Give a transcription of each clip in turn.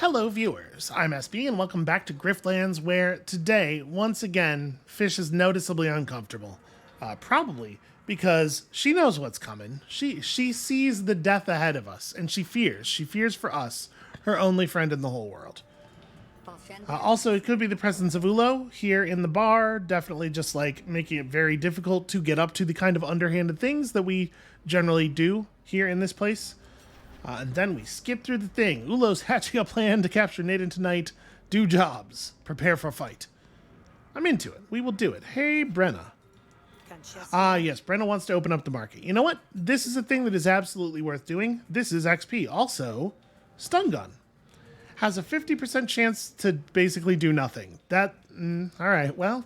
Hello viewers, I'm SB and welcome back to Griftlands, where today, once again, Fish is noticeably uncomfortable. Probably because she knows what's coming. She sees the death ahead of us, and she fears. She fears for us, her only friend in the whole world. Also, it could be the presence of Ulo here in the bar, definitely just like making it very difficult to get up to the kind of underhanded things that we generally do here in this place. And then we skip through the thing. Ulo's hatching a plan to capture Naden tonight. Do jobs. Prepare for fight. I'm into it. We will do it. Hey, Brenna. Yes, Brenna wants to open up the market. You know what? This is a thing that is absolutely worth doing. This is XP. Also, stun gun. Has a 50% chance to basically do nothing. That, alright, well.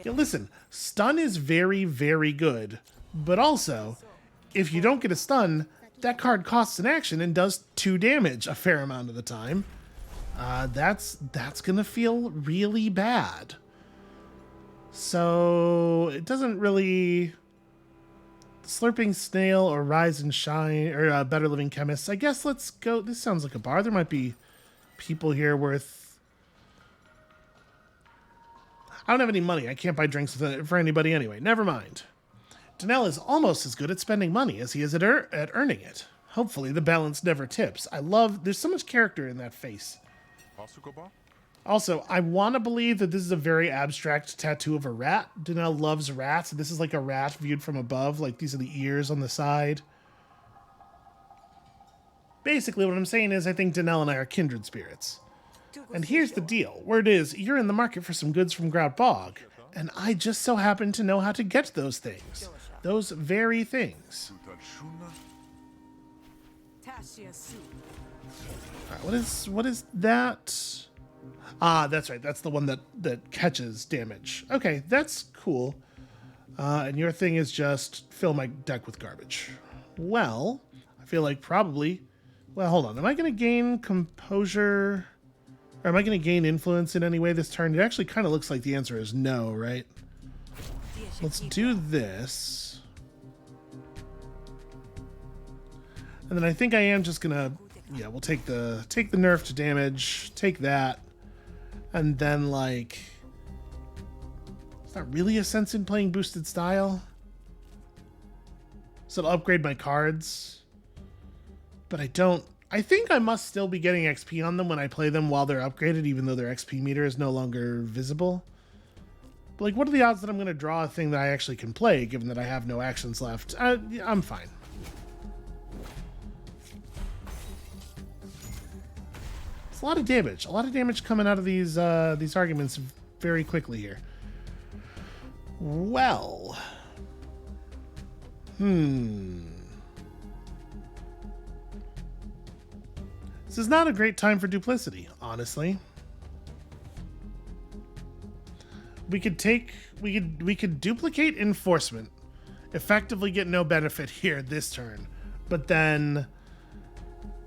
Yeah, listen, stun is very, very good. But also, if you don't get a stun, that card costs an action and does 2 damage a fair amount of the time. That's gonna feel really bad. So it doesn't really... Slurping Snail or Rise and Shine or Better Living Chemists. I guess let's go. This sounds like a bar. There might be people here worth... I don't have any money. I can't buy drinks for anybody anyway. Never mind. Danelle is almost as good at spending money as he is at earning it. Hopefully the balance never tips. I love... There's so much character in that face. Also, I want to believe that this is a very abstract tattoo of a rat. Danelle loves rats. This is like a rat viewed from above. Like, these are the ears on the side. Basically, what I'm saying is I think Danelle and I are kindred spirits. And here's the deal. Word is, you're in the market for some goods from Grout Bog. And I just so happen to know how to get those things. Those very things. Alright, what is that? Ah, that's right. That's the one that catches damage. Okay, that's cool. And your thing is just fill my deck with garbage. Well, I feel like probably... Well, hold on. Am I going to gain composure? Or am I going to gain influence in any way this turn? It actually kind of looks like the answer is no, right? Let's do this. And then I think I am just going to... Yeah, we'll take the nerf to damage. Take that. And then, like... It's not really a sense in playing boosted style. So it'll upgrade my cards. But I don't... I think I must still be getting XP on them when I play them while they're upgraded, even though their XP meter is no longer visible. But, like, what are the odds that I'm going to draw a thing that I actually can play, given that I have no actions left? I'm fine. It's a lot of damage. A lot of damage coming out of these arguments very quickly here. Well. This is not a great time for duplicity, honestly. We could duplicate enforcement, effectively get no benefit here this turn, but then,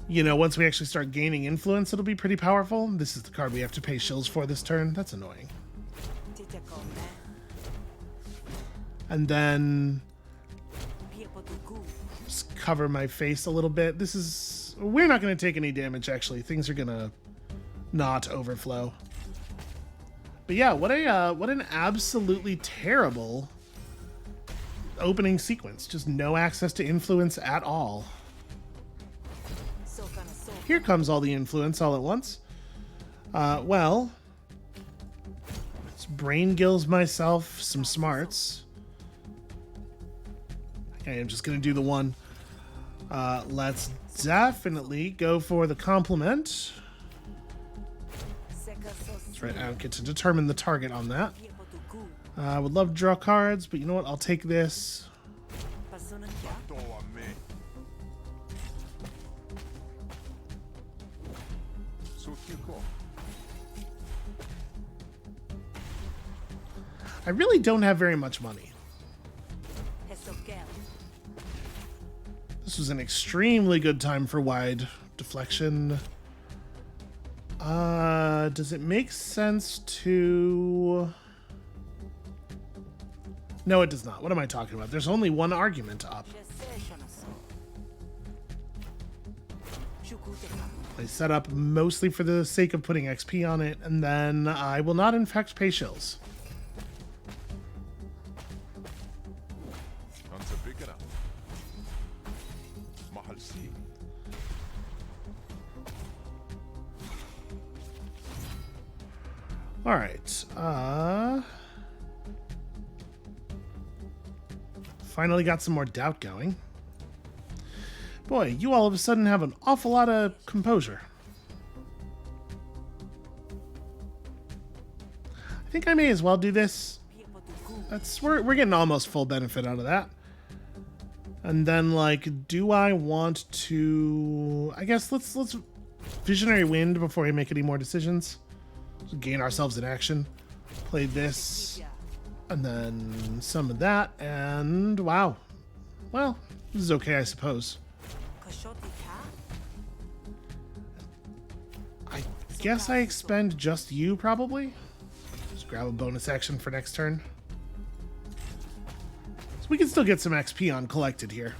you know, once we actually start gaining influence, it'll be pretty powerful. This is the card we have to pay shills for this turn. That's annoying. And then just cover my face a little bit. This is... We're not going to take any damage, actually. Things are going to not overflow. But yeah, what an absolutely terrible opening sequence. Just no access to influence at all. Here comes all the influence all at once. Well, let's brain gills myself some smarts. Okay, I'm just going to do the one. Let's definitely go for the compliment. That's right, I don't get to determine the target on that. I would love to draw cards, but you know what? I'll take this. I really don't have very much money. This was an extremely good time for wide deflection. Does it make sense to... No, it does not. What am I talking about? There's only one argument up. I set up mostly for the sake of putting XP on it, and then I will not infect pay shills. All right. Finally got some more doubt going. Boy, you all of a sudden have an awful lot of composure. I think I may as well do this. We're getting almost full benefit out of that. And then, like, do I want to... I guess let's Visionary Wind before we make any more decisions. So gain ourselves in action. Play this. And then some of that. And wow. Well, this is okay, I suppose. I guess I expend just you, probably. Just grab a bonus action for next turn. So we can still get some XP on collected here.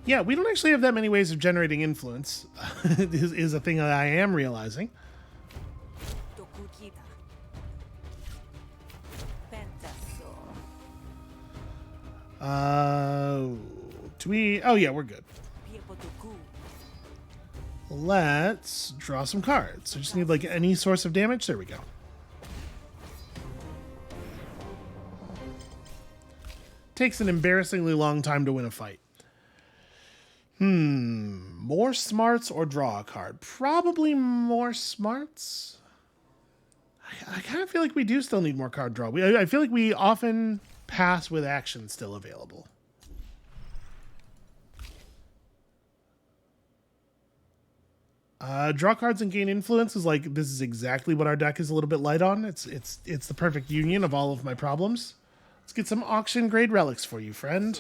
Yeah, we don't actually have that many ways of generating influence, is a thing that I am realizing. Do we... Oh, yeah, we're good. Let's draw some cards. I just need, like, any source of damage. There we go. Takes an embarrassingly long time to win a fight. More smarts or draw a card? Probably more smarts. I kind of feel like we do still need more card draw. I feel like we often pass with action still available. Draw cards and gain influence is like, this is exactly what our deck is a little bit light on. It's the perfect union of all of my problems. Let's get some auction grade relics for you, friend.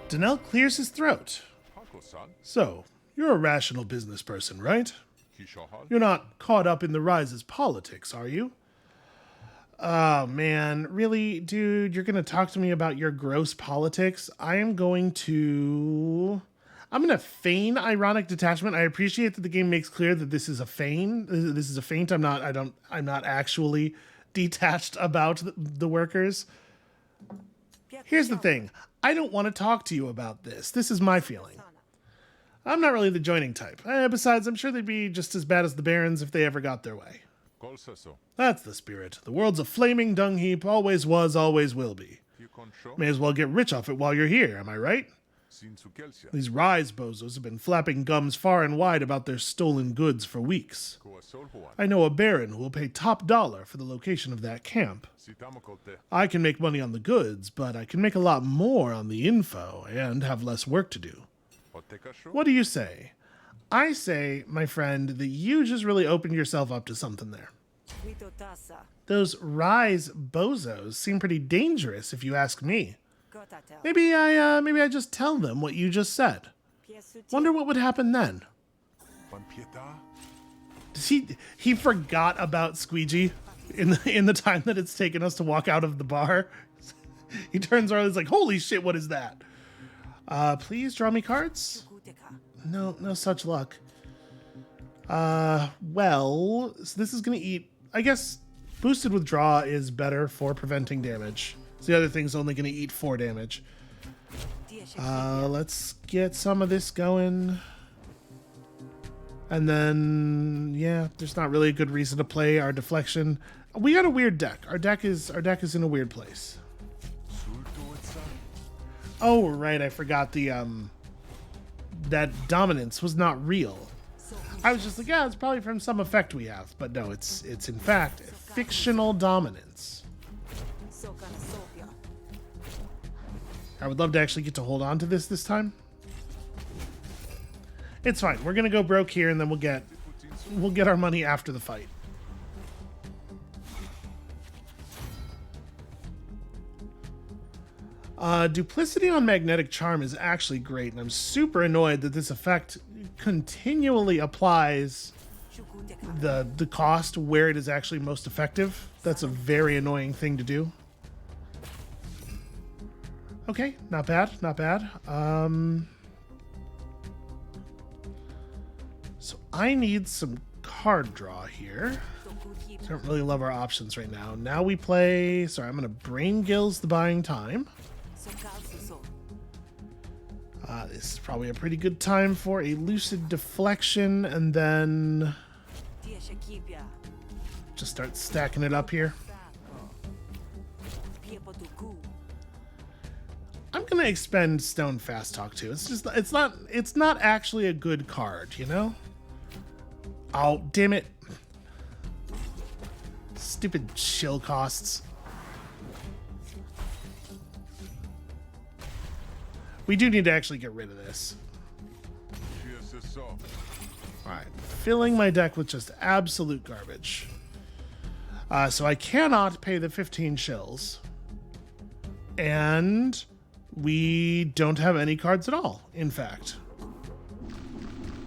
Danelle clears his throat. So, you're a rational business person, right? You're not caught up in the rise's politics, are you? Oh, man. Really, dude? You're going to talk to me about your gross politics? I'm going to feign ironic detachment. I appreciate that the game makes clear that this is a feign. This is a feint. I'm not actually detached about the workers. Here's the thing. I don't want to talk to you about this. This is my feeling. I'm not really the joining type. Besides, I'm sure they'd be just as bad as the Barons if they ever got their way. That's the spirit. The world's a flaming dung heap, always was, always will be. May as well get rich off it while you're here, am I right? These rise bozos have been flapping gums far and wide about their stolen goods for weeks. I know a baron who will pay top dollar for the location of that camp. I can make money on the goods, but I can make a lot more on the info and have less work to do. What do you say? I say, my friend, that you just really opened yourself up to something there. Those rise bozos seem pretty dangerous, if you ask me. Maybe I just tell them what you just said. Wonder what would happen then. Does he forgot about Squeegee in the time that it's taken us to walk out of the bar? He turns around and is like, holy shit, what is that? Please draw me cards? No such luck. Well, so this is gonna eat, I guess boosted with draw is better for preventing damage. So the other thing's only gonna eat 4 damage. Let's get some of this going. And then, yeah, there's not really a good reason to play our deflection. We got a weird deck. Our deck is in a weird place. Oh, right, I forgot the that dominance was not real. I was just like, yeah, it's probably from some effect we have, but no, it's in fact fictional dominance. I would love to actually get to hold on to this time. It's fine. We're gonna go broke here, and then we'll get our money after the fight. Duplicity on Magnetic Charm is actually great, and I'm super annoyed that this effect continually applies the cost where it is actually most effective. That's a very annoying thing to do. Okay, not bad, not bad. So I need some card draw here. Don't really love our options right now. Now we play... Sorry, I'm going to Brain Gills the Buying Time. This is probably a pretty good time for a Lucid Deflection, and then just start stacking it up here. I'm gonna expend Stone Fast Talk too. It's not actually a good card, you know? Oh, damn it. Stupid chill costs. We do need to actually get rid of this. Alright, filling my deck with just absolute garbage. So I cannot pay the 15 shills. And we don't have any cards at all, in fact.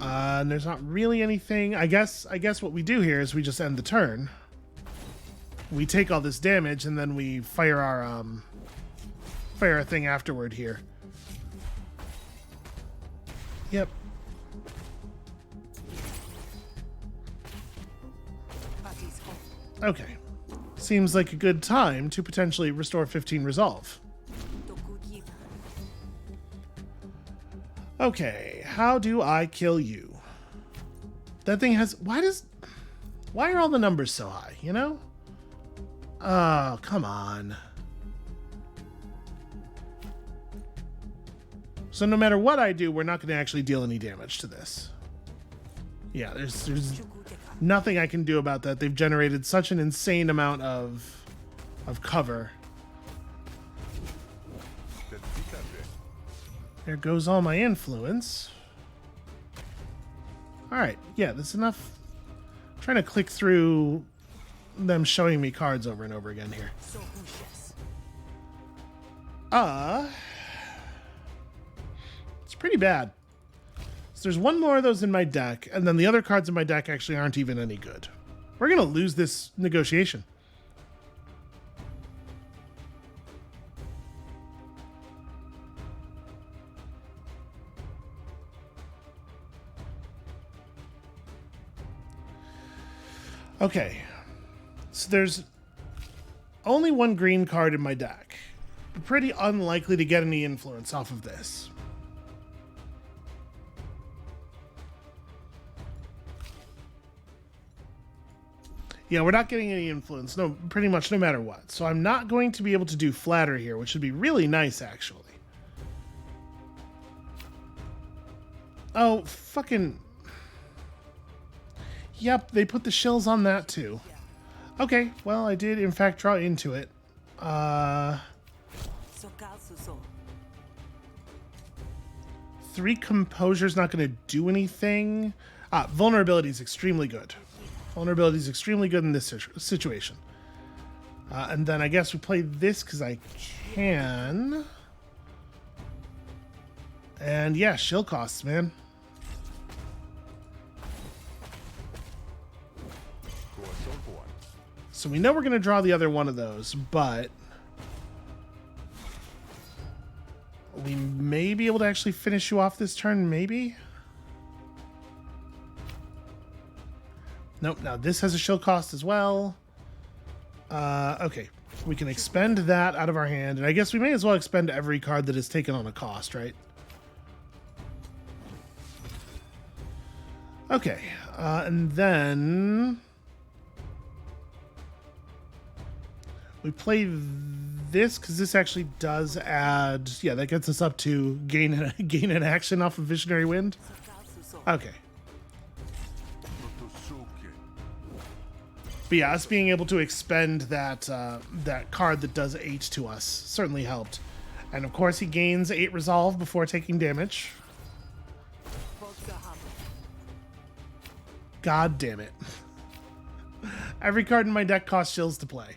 And there's not really anything. I guess what we do here is we just end the turn. We take all this damage and then we fire our thing afterward here. Yep. Okay. Seems like a good time to potentially restore 15 resolve. Okay, how do I kill you? That thing has... Why are all the numbers so high, you know? Oh, come on. So no matter what I do, we're not going to actually deal any damage to this. Yeah, there's nothing I can do about that. They've generated such an insane amount of cover. There goes all my influence. Alright, yeah, that's enough. I'm trying to click through them showing me cards over and over again here. It's pretty bad. So there's one more of those in my deck, and then the other cards in my deck actually aren't even any good. We're gonna lose this negotiation. Okay, so there's only one green card in my deck. Pretty unlikely to get any influence off of this. Yeah, we're not getting any influence, no, pretty much no matter what. So I'm not going to be able to do Flatter here, which would be really nice, actually. Oh, fucking... Yep, they put the shills on that too. Okay, well, I did in fact draw into it. 3 Composure's not going to do anything. Vulnerability is extremely good. Vulnerability is extremely good in this situation. And then I guess we play this because I can. And yeah, shield costs, man. So we know we're going to draw the other one of those, but we may be able to actually finish you off this turn, maybe? Nope, now this has a shield cost as well. Okay, we can expend that out of our hand, and I guess we may as well expend every card that is taken on a cost, right? Okay, and then... we play this because this actually does add... Yeah, that gets us up to gain an action off of Visionary Wind. Okay. But yeah, us being able to expend that that card that does 8 to us certainly helped. And of course he gains 8 resolve before taking damage. God damn it. Every card in my deck costs shills to play.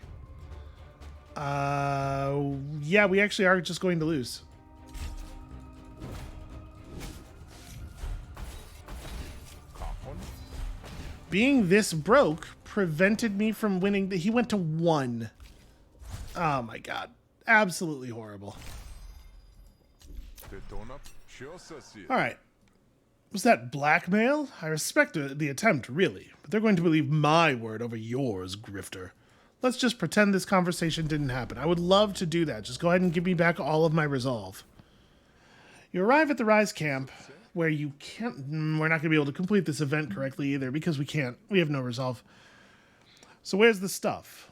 Yeah, we actually are just going to lose. Being this broke prevented me from winning. He went to 1. Oh my god. Absolutely horrible. Alright. Was that blackmail? I respect the attempt, really. But they're going to believe my word over yours, Grifter. Let's just pretend this conversation didn't happen. I would love to do that. Just go ahead and give me back all of my resolve. You arrive at the Rise camp, where you can't... We're not going to be able to complete this event correctly either, because we can't. We have no resolve. So where's the stuff?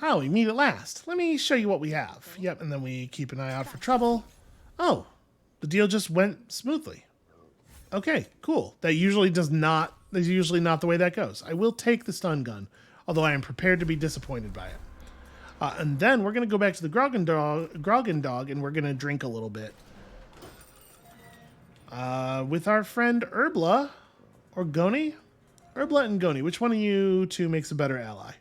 Oh, we meet at last. Let me show you what we have. Yep, and then we keep an eye out for trouble. Oh, the deal just went smoothly. Okay, cool. That's usually not the way that goes. I will take the stun gun, although I am prepared to be disappointed by it. And then we're going to go back to the Grogan Dog, and we're going to drink a little bit. With our friend Urbla, or Goni? Urbla and Goni. Which one of you two makes a better ally?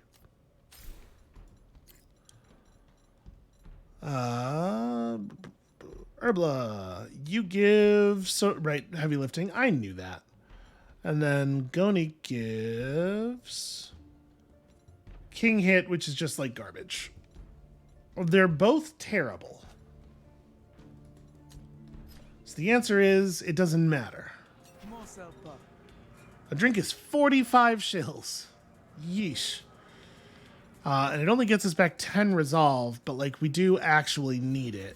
Urbla, you give... heavy lifting. I knew that. And then Goni gives... King hit, which is just like garbage. They're both terrible. So the answer is, it doesn't matter. A drink is 45 shills. Yeesh. And it only gets us back 10 resolve, but like we do actually need it.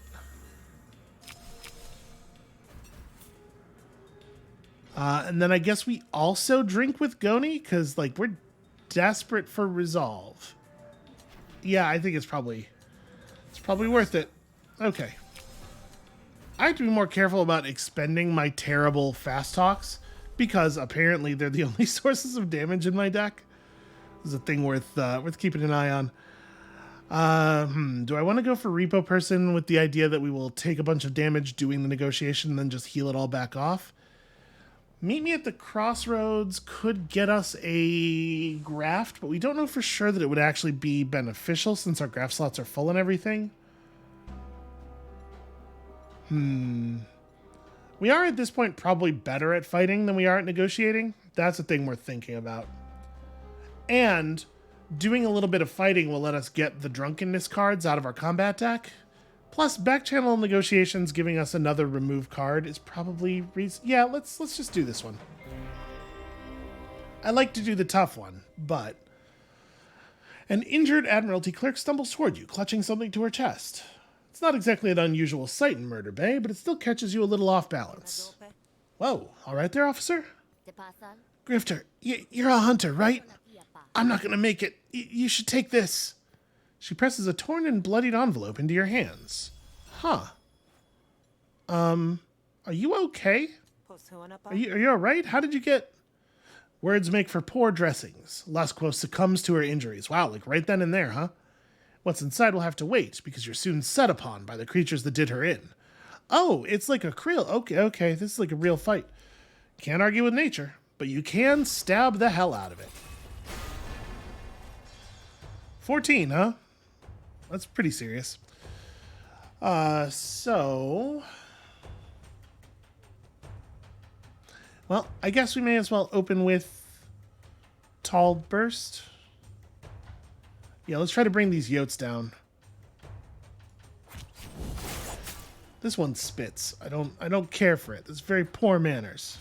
And then I guess we also drink with Goni, because like we're desperate for resolve. Yeah, I think it's probably worth it. Okay. I have to be more careful about expending my terrible fast talks, because apparently they're the only sources of damage in my deck. This is a thing worth keeping an eye on. Do I want to go for Repo Person with the idea that we will take a bunch of damage doing the negotiation and then just heal it all back off? Meet me at the crossroads could get us a graft, but we don't know for sure that it would actually be beneficial since our graft slots are full and everything. We are at this point probably better at fighting than we are at negotiating. That's a thing we're thinking about. And doing a little bit of fighting will let us get the drunkenness cards out of our combat deck. Plus, back-channel negotiations giving us another remove card is probably... Yeah, let's just do this one. I like to do the tough one, but... An injured Admiralty clerk stumbles toward you, clutching something to her chest. It's not exactly an unusual sight in Murder Bay, but it still catches you a little off balance. Whoa, all right there, officer? Grifter, you're a hunter, right? I'm not gonna make it. You should take this. She presses a torn and bloodied envelope into your hands. Huh. Are you okay? Are you alright? How did you get... Words make for poor dressings. Lasquo succumbs to her injuries. Wow, like right then and there, huh? What's inside will have to wait, because you're soon set upon by the creatures that did her in. Oh, it's like a krill. Okay, this is like a real fight. Can't argue with nature, but you can stab the hell out of it. 14, huh? That's pretty serious. So... Well, I guess we may as well open with Tall Burst. Yeah, let's try to bring these yotes down. This one spits. I don't care for it. It's very poor manners.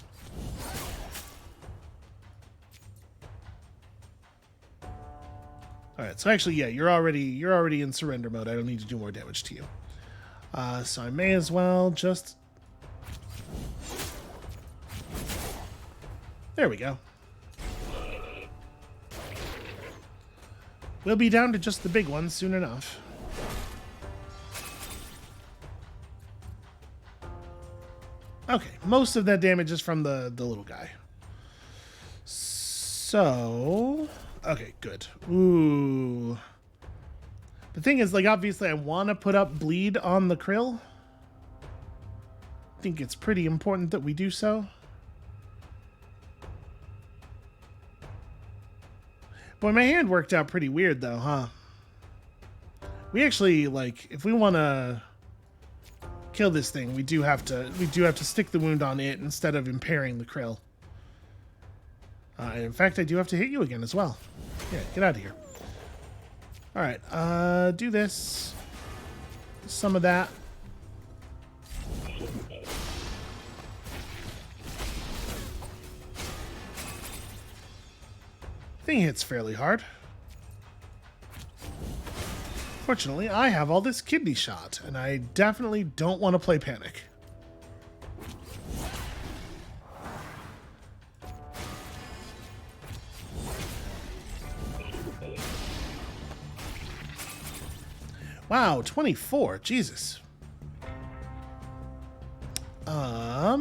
Alright, so actually, yeah, you're already in surrender mode. I don't need to do more damage to you. So I may as well just... There we go. We'll be down to just the big ones soon enough. Okay, most of that damage is from the little guy. So... Okay, good. Ooh. The thing is, like, obviously I want to put up bleed on the krill. I think it's pretty important that we do so. Boy, my hand worked out pretty weird, though, huh? We actually, like, if we want to kill this thing, we do have to stick the wound on it instead of impairing the krill. In fact, I do have to hit you again as well. Yeah, get out of here. All right, do this. Some of that. Thing hits fairly hard. Fortunately, I have all this kidney shot, and I definitely don't want to play Panic. Wow, 24. Jesus. I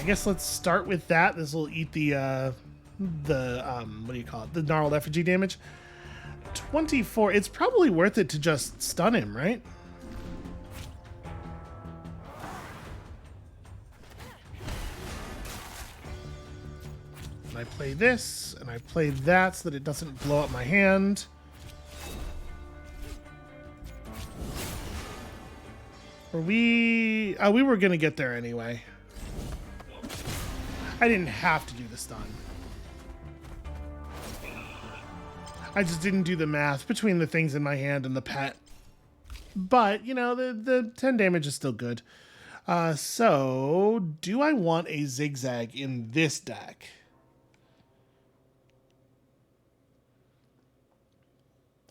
guess let's start with that. This will eat the what do you call it? The gnarled effigy damage. 24. It's probably worth it to just stun him, right? And I play this, and I play that so that it doesn't blow up my hand. We were gonna get there anyway. I didn't have to do the stun. I just didn't do the math between the things in my hand and the pet. But, you know, the 10 damage is still good. So, do I want a zigzag in this deck?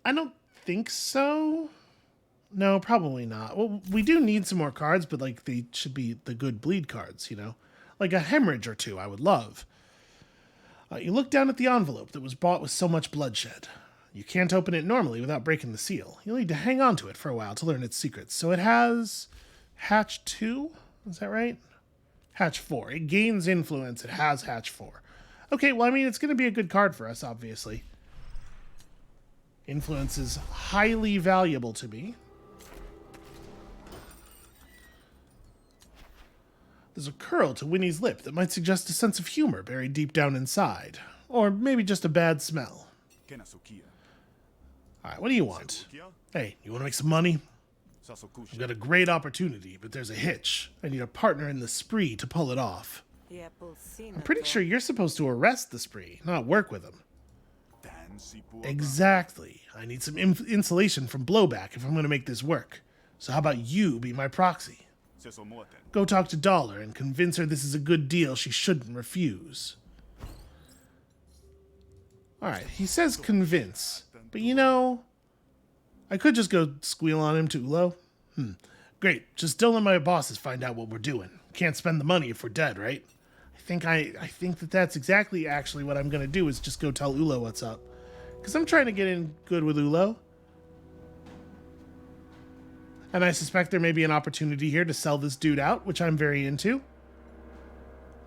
I don't think so. No, probably not. Well, we do need some more cards, but, like, they should be the good bleed cards, you know? Like a hemorrhage or two, I would love. You look down at the envelope that was bought with so much bloodshed. You can't open it normally without breaking the seal. You'll need to hang on to it for a while to learn its secrets. So it has Hatch 2? Is that right? Hatch 4. It gains influence. It has Hatch 4. Okay, well, I mean, it's going to be a good card for us, obviously. Influence is highly valuable to me. There's a curl to Winnie's lip that might suggest a sense of humor buried deep down inside. Or maybe just a bad smell. Alright, what do you want? Hey, you want to make some money? I've got a great opportunity, but there's a hitch. I need a partner in the spree to pull it off. I'm pretty sure you're supposed to arrest the spree, not work with him. Exactly. I need some insulation from blowback if I'm going to make this work. So how about you be my proxy? Go talk to Dollar and convince her this is a good deal she shouldn't refuse. Alright, he says convince. But you know, I could just go squeal on him to Ulo. Great, just don't let my bosses find out what we're doing. Can't spend the money if we're dead, right? I think that's exactly actually what I'm going to do is just go tell Ulo what's up. Because I'm trying to get in good with Ulo. And I suspect there may be an opportunity here to sell this dude out, which I'm very into.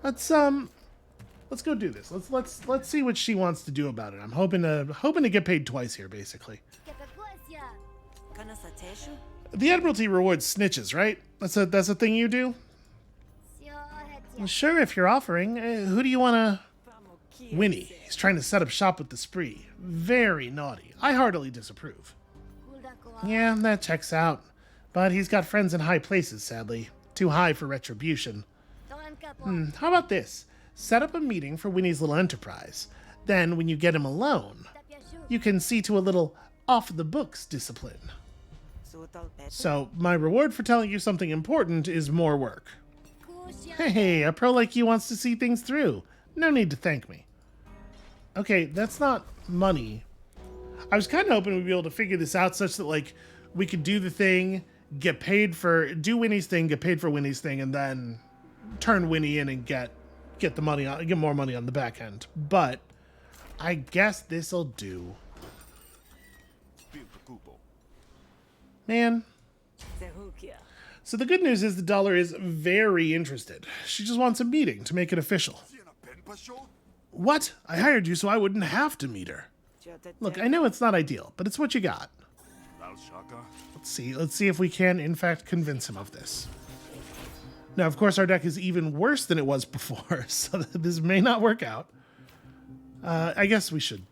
Let's go do this. Let's see what she wants to do about it. I'm hoping to get paid twice here, basically. The Admiralty rewards snitches, right? That's a thing you do? Sure, if you're offering. Who do you want to... Winnie. He's trying to set up shop with the spree. Very naughty. I heartily disapprove. Yeah, that checks out. But he's got friends in high places, sadly. Too high for retribution. How about this? Set up a meeting for Winnie's little enterprise. Then, when you get him alone, you can see to a little off-the-books discipline. So, my reward for telling you something important is more work. Hey, a pro like you wants to see things through. No need to thank me. Okay, that's not money. I was kind of hoping we'd be able to figure this out such that, like, we could do the thing, do Winnie's thing, get paid for Winnie's thing, and then turn Winnie in and get the money on, get more money on the back end. But I guess this'll do. Man. So the good news is the Dollar is very interested. She just wants a meeting to make it official. What? I hired you so I wouldn't have to meet her. Look, I know it's not ideal, but it's what you got. Let's see if we can, in fact, convince him of this. Now, of course, our deck is even worse than it was before, so this may not work out. I guess we should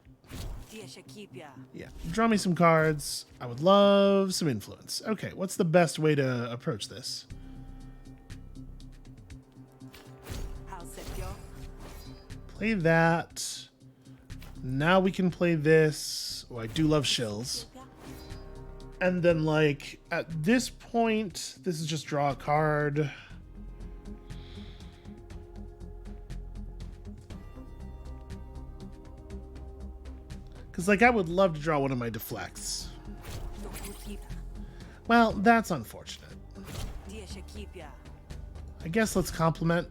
Yeah, draw me some cards. I would love some influence. Okay, what's the best way to approach this? Play that. Now we can play this. Oh, I do love shills. And then, like, at this point, this is just draw a card. Because, like, I would love to draw one of my deflects. Well, that's unfortunate. I guess let's compliment.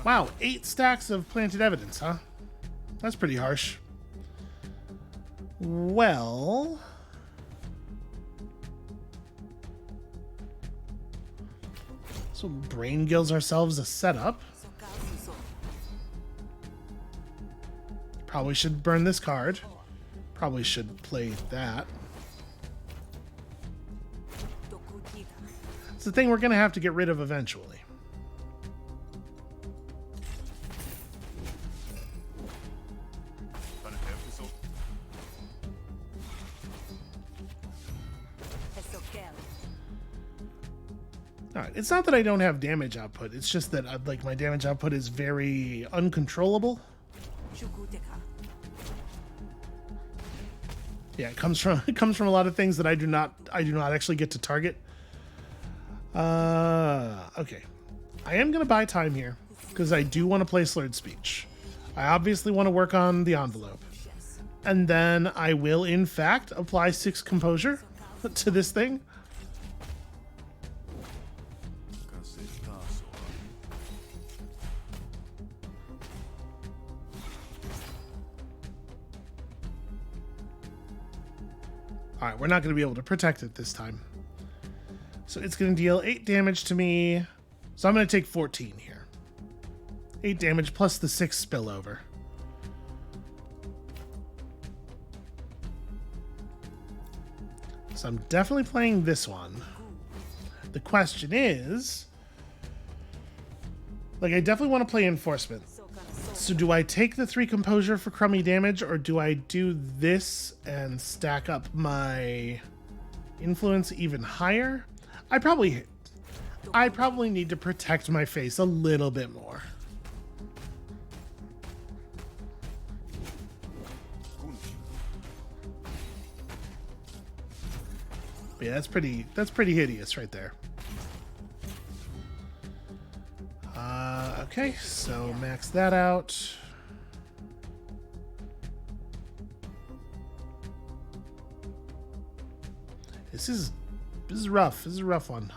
Wow, 8 stacks of planted evidence, huh? That's pretty harsh. Well... So brain gills ourselves a setup. Probably should burn this card. Probably should play that. It's the thing we're gonna have to get rid of eventually. Alright, it's not that I don't have damage output, it's just that like my damage output is very uncontrollable. Yeah, it comes from a lot of things that I do not actually get to target. Okay. I am gonna buy time here, because I do want to play Slurred Speech. I obviously want to work on the envelope. And then I will in fact apply 6 composure to this thing. Alright, we're not going to be able to protect it this time. So it's going to deal 8 damage to me. So I'm going to take 14 here. 8 damage plus the 6 spillover. So I'm definitely playing this one. The question is... Like, I definitely want to play Enforcement. So do I take the 3 composure for crummy damage, or do I do this and stack up my influence even higher? I probably need to protect my face a little bit more. But yeah, that's pretty hideous right there. Okay, so max that out. This is rough. This is a rough one.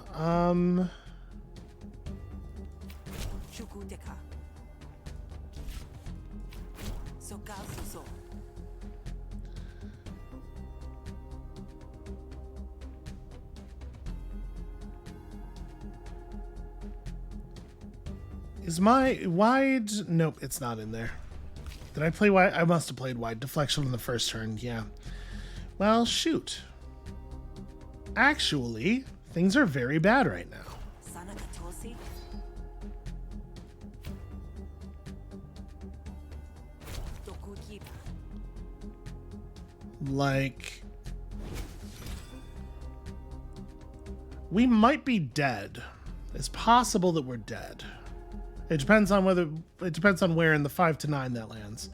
Is my wide? Nope, it's not in there. Did I play wide? I must have played wide. Deflection on the first turn, yeah. Well, shoot. Actually, things are very bad right now. Like... We might be dead. It's possible that we're dead. It depends on where in the 5 to 9 that lands.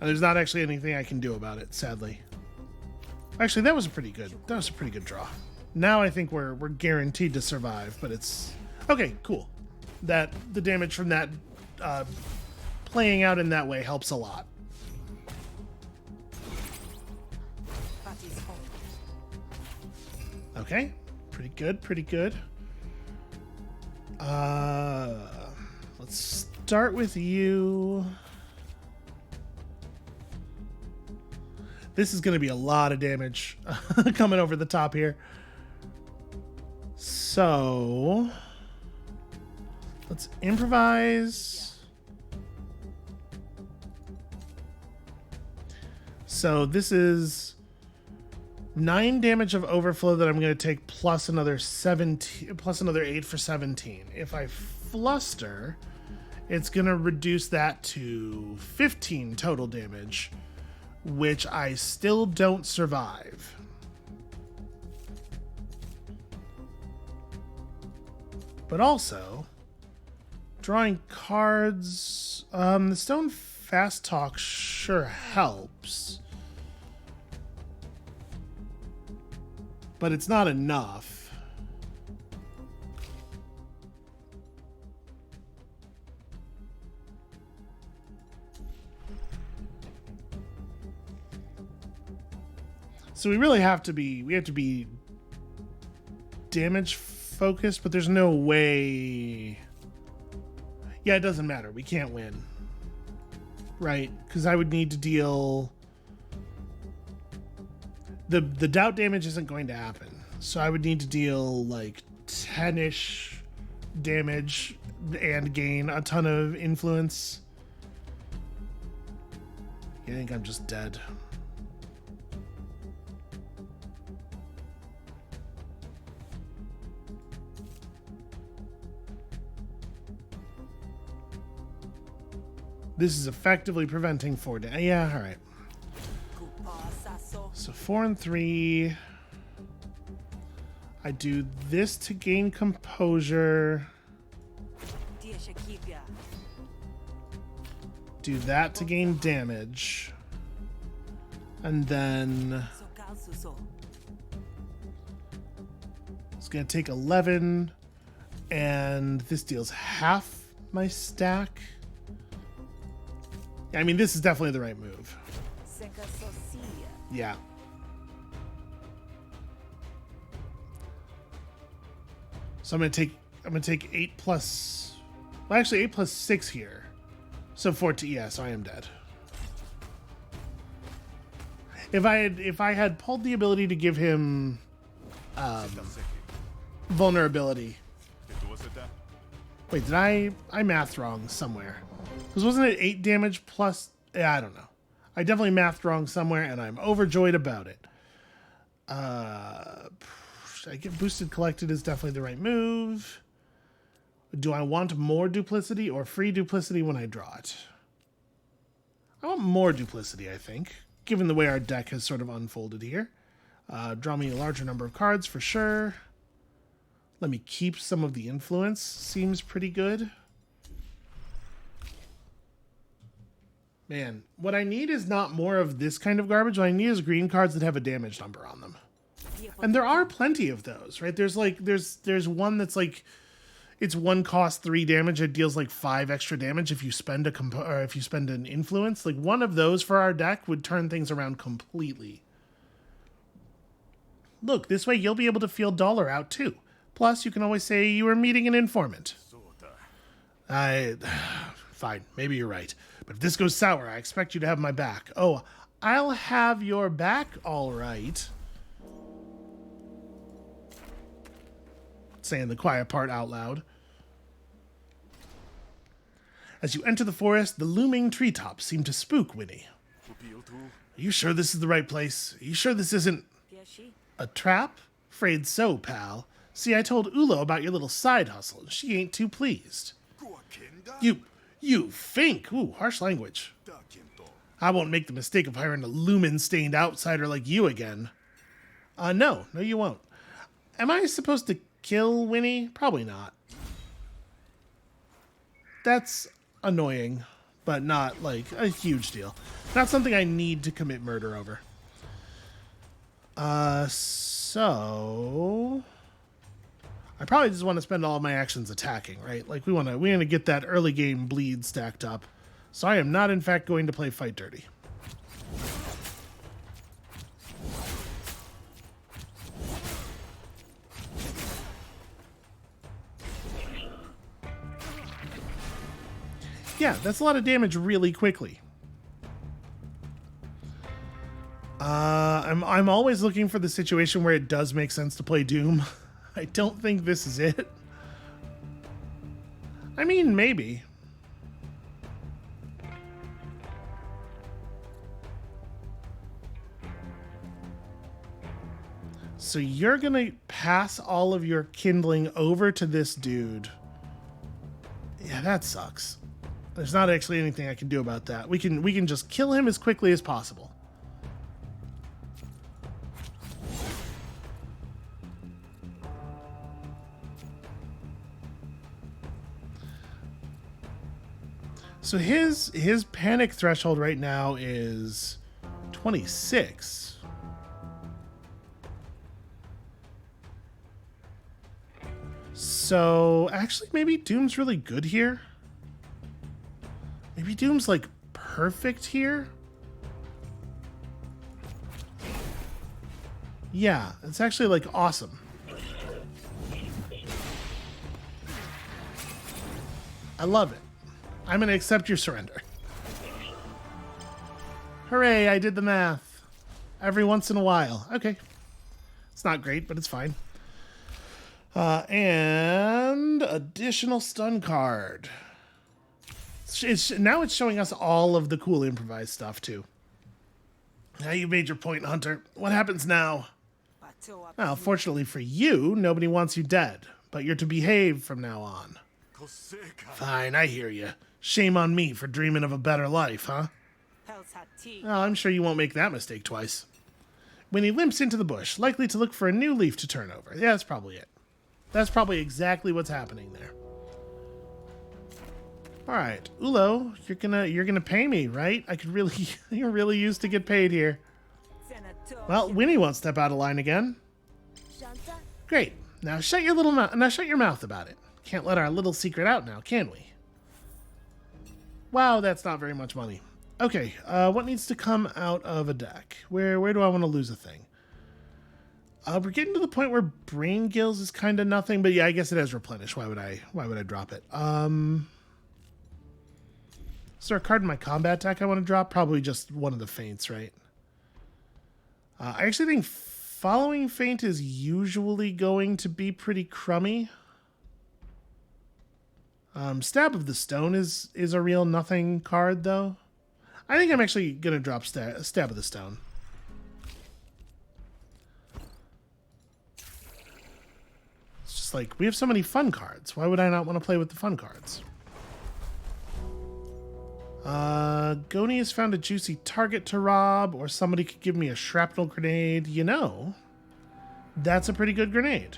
And there's not actually anything I can do about it, sadly. Actually, that was a pretty good draw. Now I think we're guaranteed to survive, but it's okay, cool. That the damage from that playing out in that way helps a lot. Okay, pretty good, pretty good. Let's start with you. This is going to be a lot of damage coming over the top here. So let's improvise. So this is 9 damage of overflow that I'm going to take plus another 17, plus another 8 for 17. If I fluster, it's going to reduce that to 15 total damage, which I still don't survive. But also, drawing cards, the Stone Fast Talk sure helps. But it's not enough. So we really have to be damage focused, but there's no way. Yeah, it doesn't matter. We can't win. Right? Because I would need to deal. The doubt damage isn't going to happen. So I would need to deal like 10-ish damage and gain a ton of influence. I think I'm just dead. This is effectively preventing 4 damage. Yeah, all right. So 4 and 3. I do this to gain composure. Do that to gain damage. And then it's going to take 11. And this deals half my stack. I mean, this is definitely the right move. Yeah. So I'm gonna take 8 plus, well, actually 8 plus 6 here. So 14. Yeah, so I am dead. If I had pulled the ability to give him vulnerability. Wait, did I mathed wrong somewhere? Because wasn't it 8 damage plus? Yeah, I don't know. I definitely mathed wrong somewhere, and I'm overjoyed about it. I get boosted collected is definitely the right move. Do I want more duplicity or free duplicity when I draw it? I want more duplicity, I think, given the way our deck has sort of unfolded here. Draw me a larger number of cards for sure. Let me keep some of the influence. Seems pretty good. Man, what I need is not more of this kind of garbage. What I need is green cards that have a damage number on them. And there are plenty of those, right? There's one that's like, it's 1 cost 3 damage. It deals like 5 extra damage if you spend if you spend an influence. Like one of those for our deck would turn things around completely. Look, this way you'll be able to feel dollar out too. Plus, you can always say you were meeting an informant. Fine, maybe you're right. But if this goes sour, I expect you to have my back. Oh, I'll have your back, all right. Saying the quiet part out loud. As you enter the forest, the looming treetops seem to spook Winnie. Are you sure this is the right place? Are you sure this isn't a trap? Afraid so, pal. See, I told Ulo about your little side hustle, and she ain't too pleased. You think? Ooh, harsh language. I won't make the mistake of hiring a lumen-stained outsider like you again. No, you won't. Am I supposed to kill Winnie? Probably not. That's annoying, but not like a huge deal. Not something I need to commit murder over. So I probably just want to spend all of my actions attacking, right? Like we want to get that early game bleed stacked up. So I am not, in fact, going to play Fight Dirty. Yeah, that's a lot of damage really quickly. I'm always looking for the situation where it does make sense to play Doom. I don't think this is it. I mean, maybe. So you're gonna pass all of your kindling over to this dude. Yeah, that sucks. There's not actually anything I can do about that. We can just kill him as quickly as possible. So his panic threshold right now is 26. So actually maybe Doom's really good here. Maybe Doom's like perfect here. Yeah, it's actually like awesome. I love it. I'm going to accept your surrender. Hooray, I did the math. Every once in a while. Okay. It's not great, but it's fine. And additional stun card. Now it's showing us all of the cool improvised stuff, too. Now you made your point, Hunter. What happens now? Well, fortunately for you, nobody wants you dead. But you're to behave from now on. Fine, I hear you. Shame on me for dreaming of a better life, huh? Oh, I'm sure you won't make that mistake twice. When he limps into the bush, likely to look for a new leaf to turn over. Yeah, that's probably it. That's probably exactly what's happening there. All right, Ulo, you're gonna pay me, right? I could really, you're really used to get paid here. Well, Winnie won't step out of line again. Great. Now shut your little mouth. Now shut your mouth about it. Can't let our little secret out now, can we? Wow, that's not very much money. Okay, what needs to come out of a deck? Where do I want to lose a thing? We're getting to the point where Brain Gills is kind of nothing, but yeah, I guess it has Replenish. Why would I drop it? Is there a card in my combat deck I want to drop? Probably just one of the feints, right? I actually think following feint is usually going to be pretty crummy. Stab of the Stone is a real nothing card, though. I think I'm actually going to drop Stab of the Stone. It's just like, we have so many fun cards. Why would I not want to play with the fun cards? Goni has found a juicy target to rob, or somebody could give me a shrapnel grenade. You know, that's a pretty good grenade.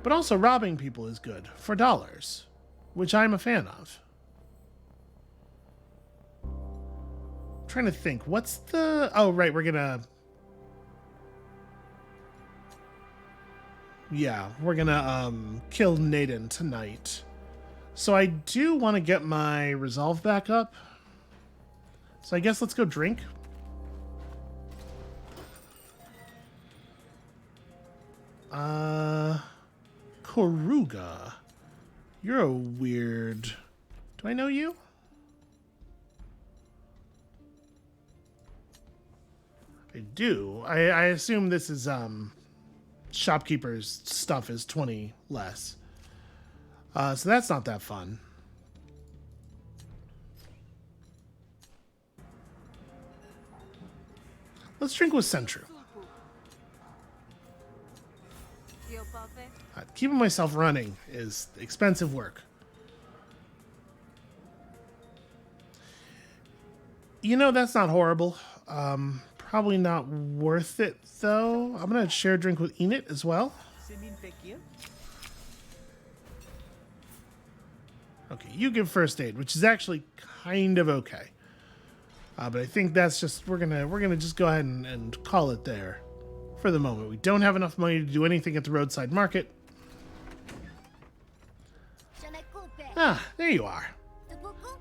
But also robbing people is good, for dollars. Which I'm a fan of. I'm trying to think. What's the... Oh, right. We're gonna... Yeah, we're gonna kill Naden tonight. So I do want to get my resolve back up. So I guess let's go drink. Koruga. You're a weird... Do I know you? I do. I assume this is, shopkeeper's stuff is 20 less. So that's not that fun. Let's drink with Sentru. Keeping myself running is expensive work. You know, that's not horrible. Probably not worth it, though. I'm going to share a drink with Enid as well. Okay, you give first aid, which is actually kind of okay. But I think that's just, we're gonna just go ahead and call it there for the moment. We don't have enough money to do anything at the roadside market. Ah, there you are.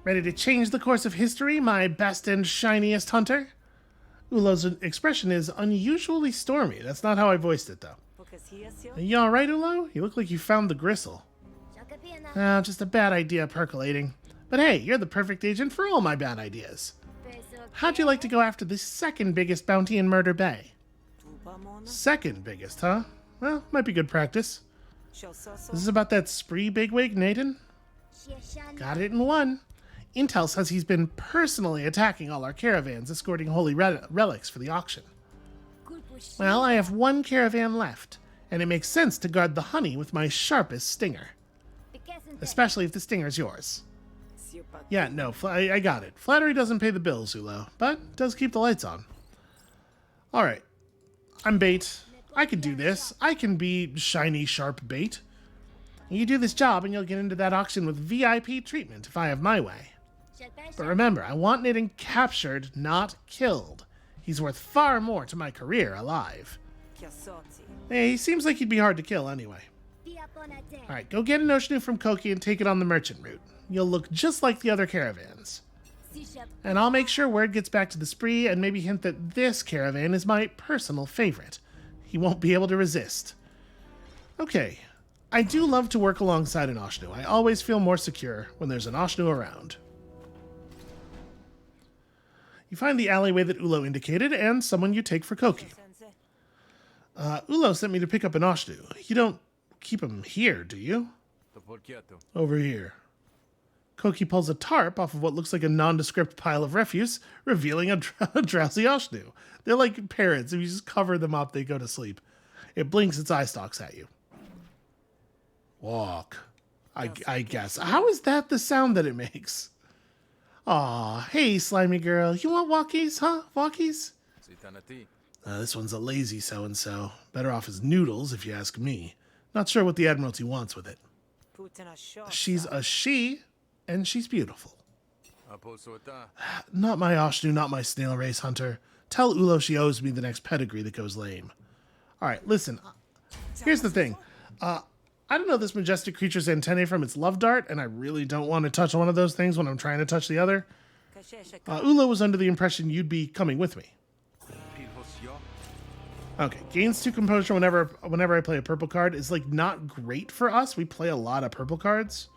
Ready to change the course of history, my best and shiniest hunter? Ulo's expression is unusually stormy. That's not how I voiced it, though. Are you alright, Ulo? You look like you found the gristle. Just a bad idea percolating. But hey, you're the perfect agent for all my bad ideas. How'd you like to go after the second biggest bounty in Murder Bay? Second biggest, huh? Well, might be good practice. This is about that spree bigwig, Naden? Got it in one. Intel says he's been personally attacking all our caravans, escorting holy relics for the auction. Well, I have one caravan left, and it makes sense to guard the honey with my sharpest stinger. Especially if the stinger's yours. Yeah, no, I got it. Flattery doesn't pay the bills, Ulo, but does keep the lights on. Alright. I'm bait. I can do this. I can be shiny, sharp bait. You do this job and you'll get into that auction with VIP treatment if I have my way. But remember, I want Naden captured, not killed. He's worth far more to my career alive. Hey, he seems like he'd be hard to kill anyway. Alright, go get an Oshnu from Koki and take it on the merchant route. You'll look just like the other caravans. And I'll make sure word gets back to the spree and maybe hint that this caravan is my personal favorite. He won't be able to resist. Okay, I do love to work alongside an Oshnu. I always feel more secure when there's an Oshnu around. You find the alleyway that Ulo indicated and someone you take for Koki. Ulo sent me to pick up an Oshnu. You don't keep him here, do you? Over here. Koki pulls a tarp off of what looks like a nondescript pile of refuse, revealing a drowsy Oshnu. They're like parrots. If you just cover them up, they go to sleep. It blinks its eye stalks at you. Walk. I guess. How is that the sound that it makes? Aw, hey, slimy girl. You want walkies, huh? Walkies? This one's a lazy so-and-so. Better off as noodles, if you ask me. Not sure what the Admiralty wants with it. She's a she, and she's beautiful. Not my Oshnu, not my snail race hunter. Tell Ulo she owes me the next pedigree that goes lame. Alright, listen. Here's the thing. I don't know this majestic creature's antennae from its love dart, and I really don't want to touch one of those things when I'm trying to touch the other. Ulo was under the impression you'd be coming with me. Okay, gains 2 composure whenever I play a purple card is like not great for us. We play a lot of purple cards.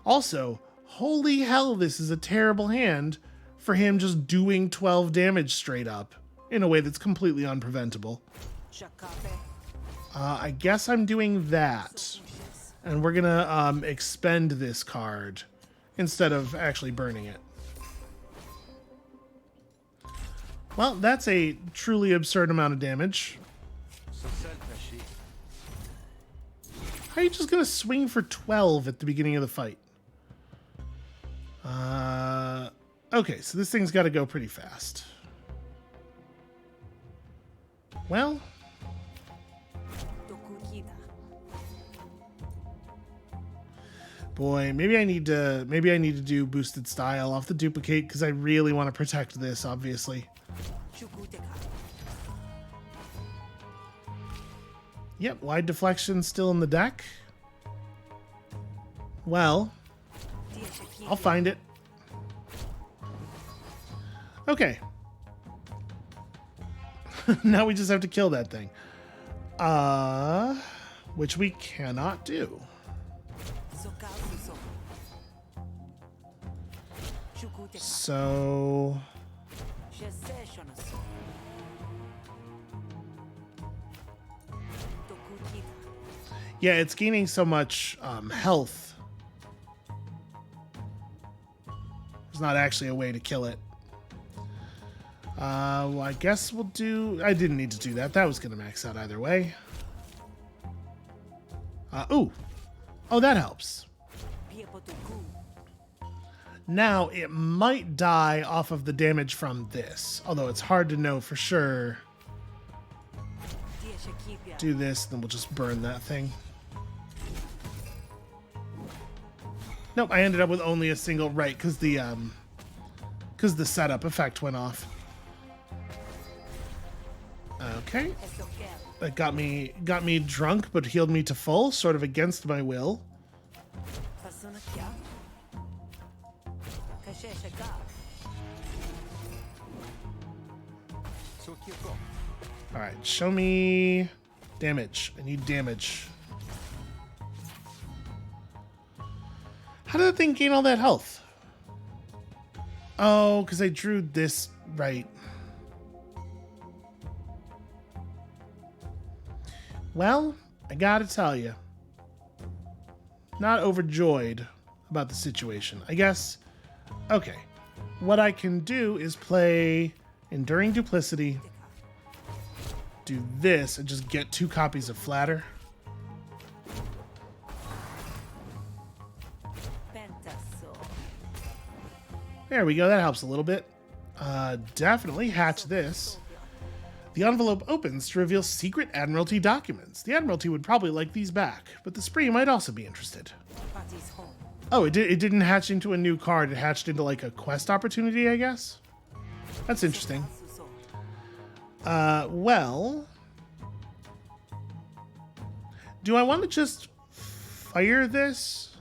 Also, holy hell, this is a terrible hand for him just doing 12 damage straight up in a way that's completely unpreventable. I guess I'm doing that. And we're gonna expend this card instead of actually burning it. Well, that's a truly absurd amount of damage. How are you just gonna swing for 12 at the beginning of the fight? Okay, so this thing's gotta go pretty fast. Well... boy, maybe I need to do boosted style off the duplicate because I really want to protect this, obviously. Yep, wide deflection still in the deck. Well, I'll find it. Okay. Now we just have to kill that thing. Which we cannot do. So... yeah, it's gaining so much health. There's not actually a way to kill it. Well, I guess we'll do... I didn't need to do that. That was going to max out either way. Ooh. Oh, that helps. Now, it might die off of the damage from this. Although it's hard to know for sure. Do this, then we'll just burn that thing. Nope, I ended up with only a single right because the setup effect went off. Okay. That got me drunk, but healed me to full, sort of against my will. Alright, show me damage. I need damage. How did that thing gain all that health? Oh, because I drew this right. Well, I gotta tell you, not overjoyed about the situation. I guess, okay, what I can do is play Enduring Duplicity, do this and just get 2 copies of Flatter. There we go. That helps a little bit. Definitely hatch this. The envelope opens to reveal secret Admiralty documents. The Admiralty would probably like these back, but the Spree might also be interested. Oh, it didn't hatch into a new card. It hatched into like a quest opportunity, I guess. That's interesting. Well, do I want to just fire this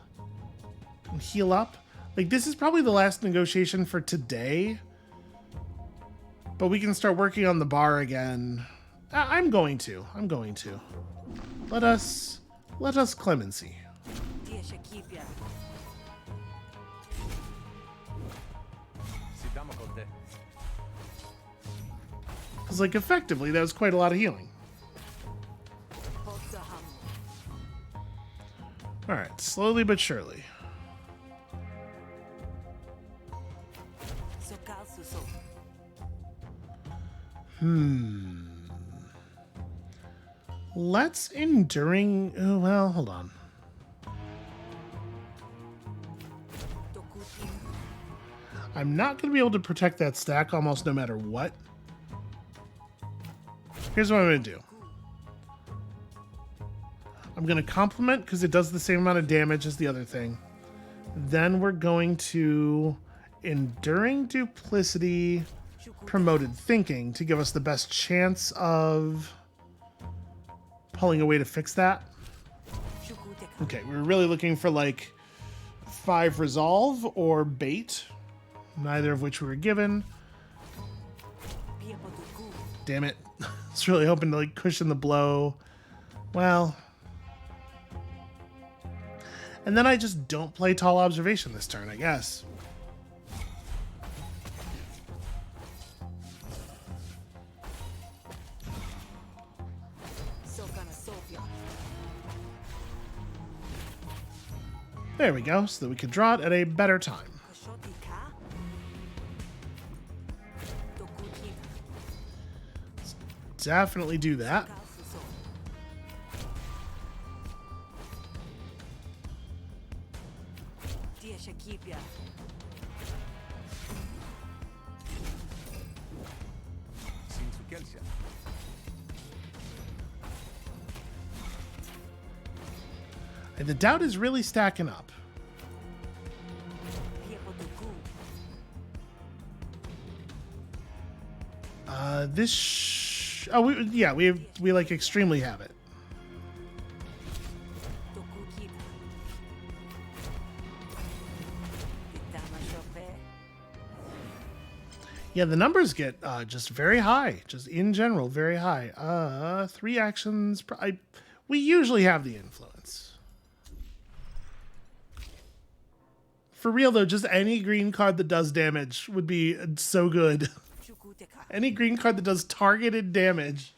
and heal up? Like, this is probably the last negotiation for today, but we can start working on the bar again. I'm going to. Let us clemency. Because, like, effectively, that was quite a lot of healing. Alright, slowly but surely. Let's enduring... Oh, well, hold on. I'm not going to be able to protect that stack almost no matter what. Here's what I'm going to do. I'm going to complement because it does the same amount of damage as the other thing. Then we're going to Enduring Duplicity, Promoted Thinking to give us the best chance of pulling a way to fix that. Okay, we're really looking for like 5 Resolve or Bait, neither of which we were given. Damn it. I was really hoping to like cushion the blow. Well. And then I just don't play Tall Observation this turn, I guess. There we go, so that we can draw it at a better time. Let's definitely do that. And the doubt is really stacking up. We like extremely have it. Yeah, the numbers get just very high, just in general, very high. 3 actions. We usually have the influence. For real, though, just any green card that does damage would be so good. Any green card that does targeted damage.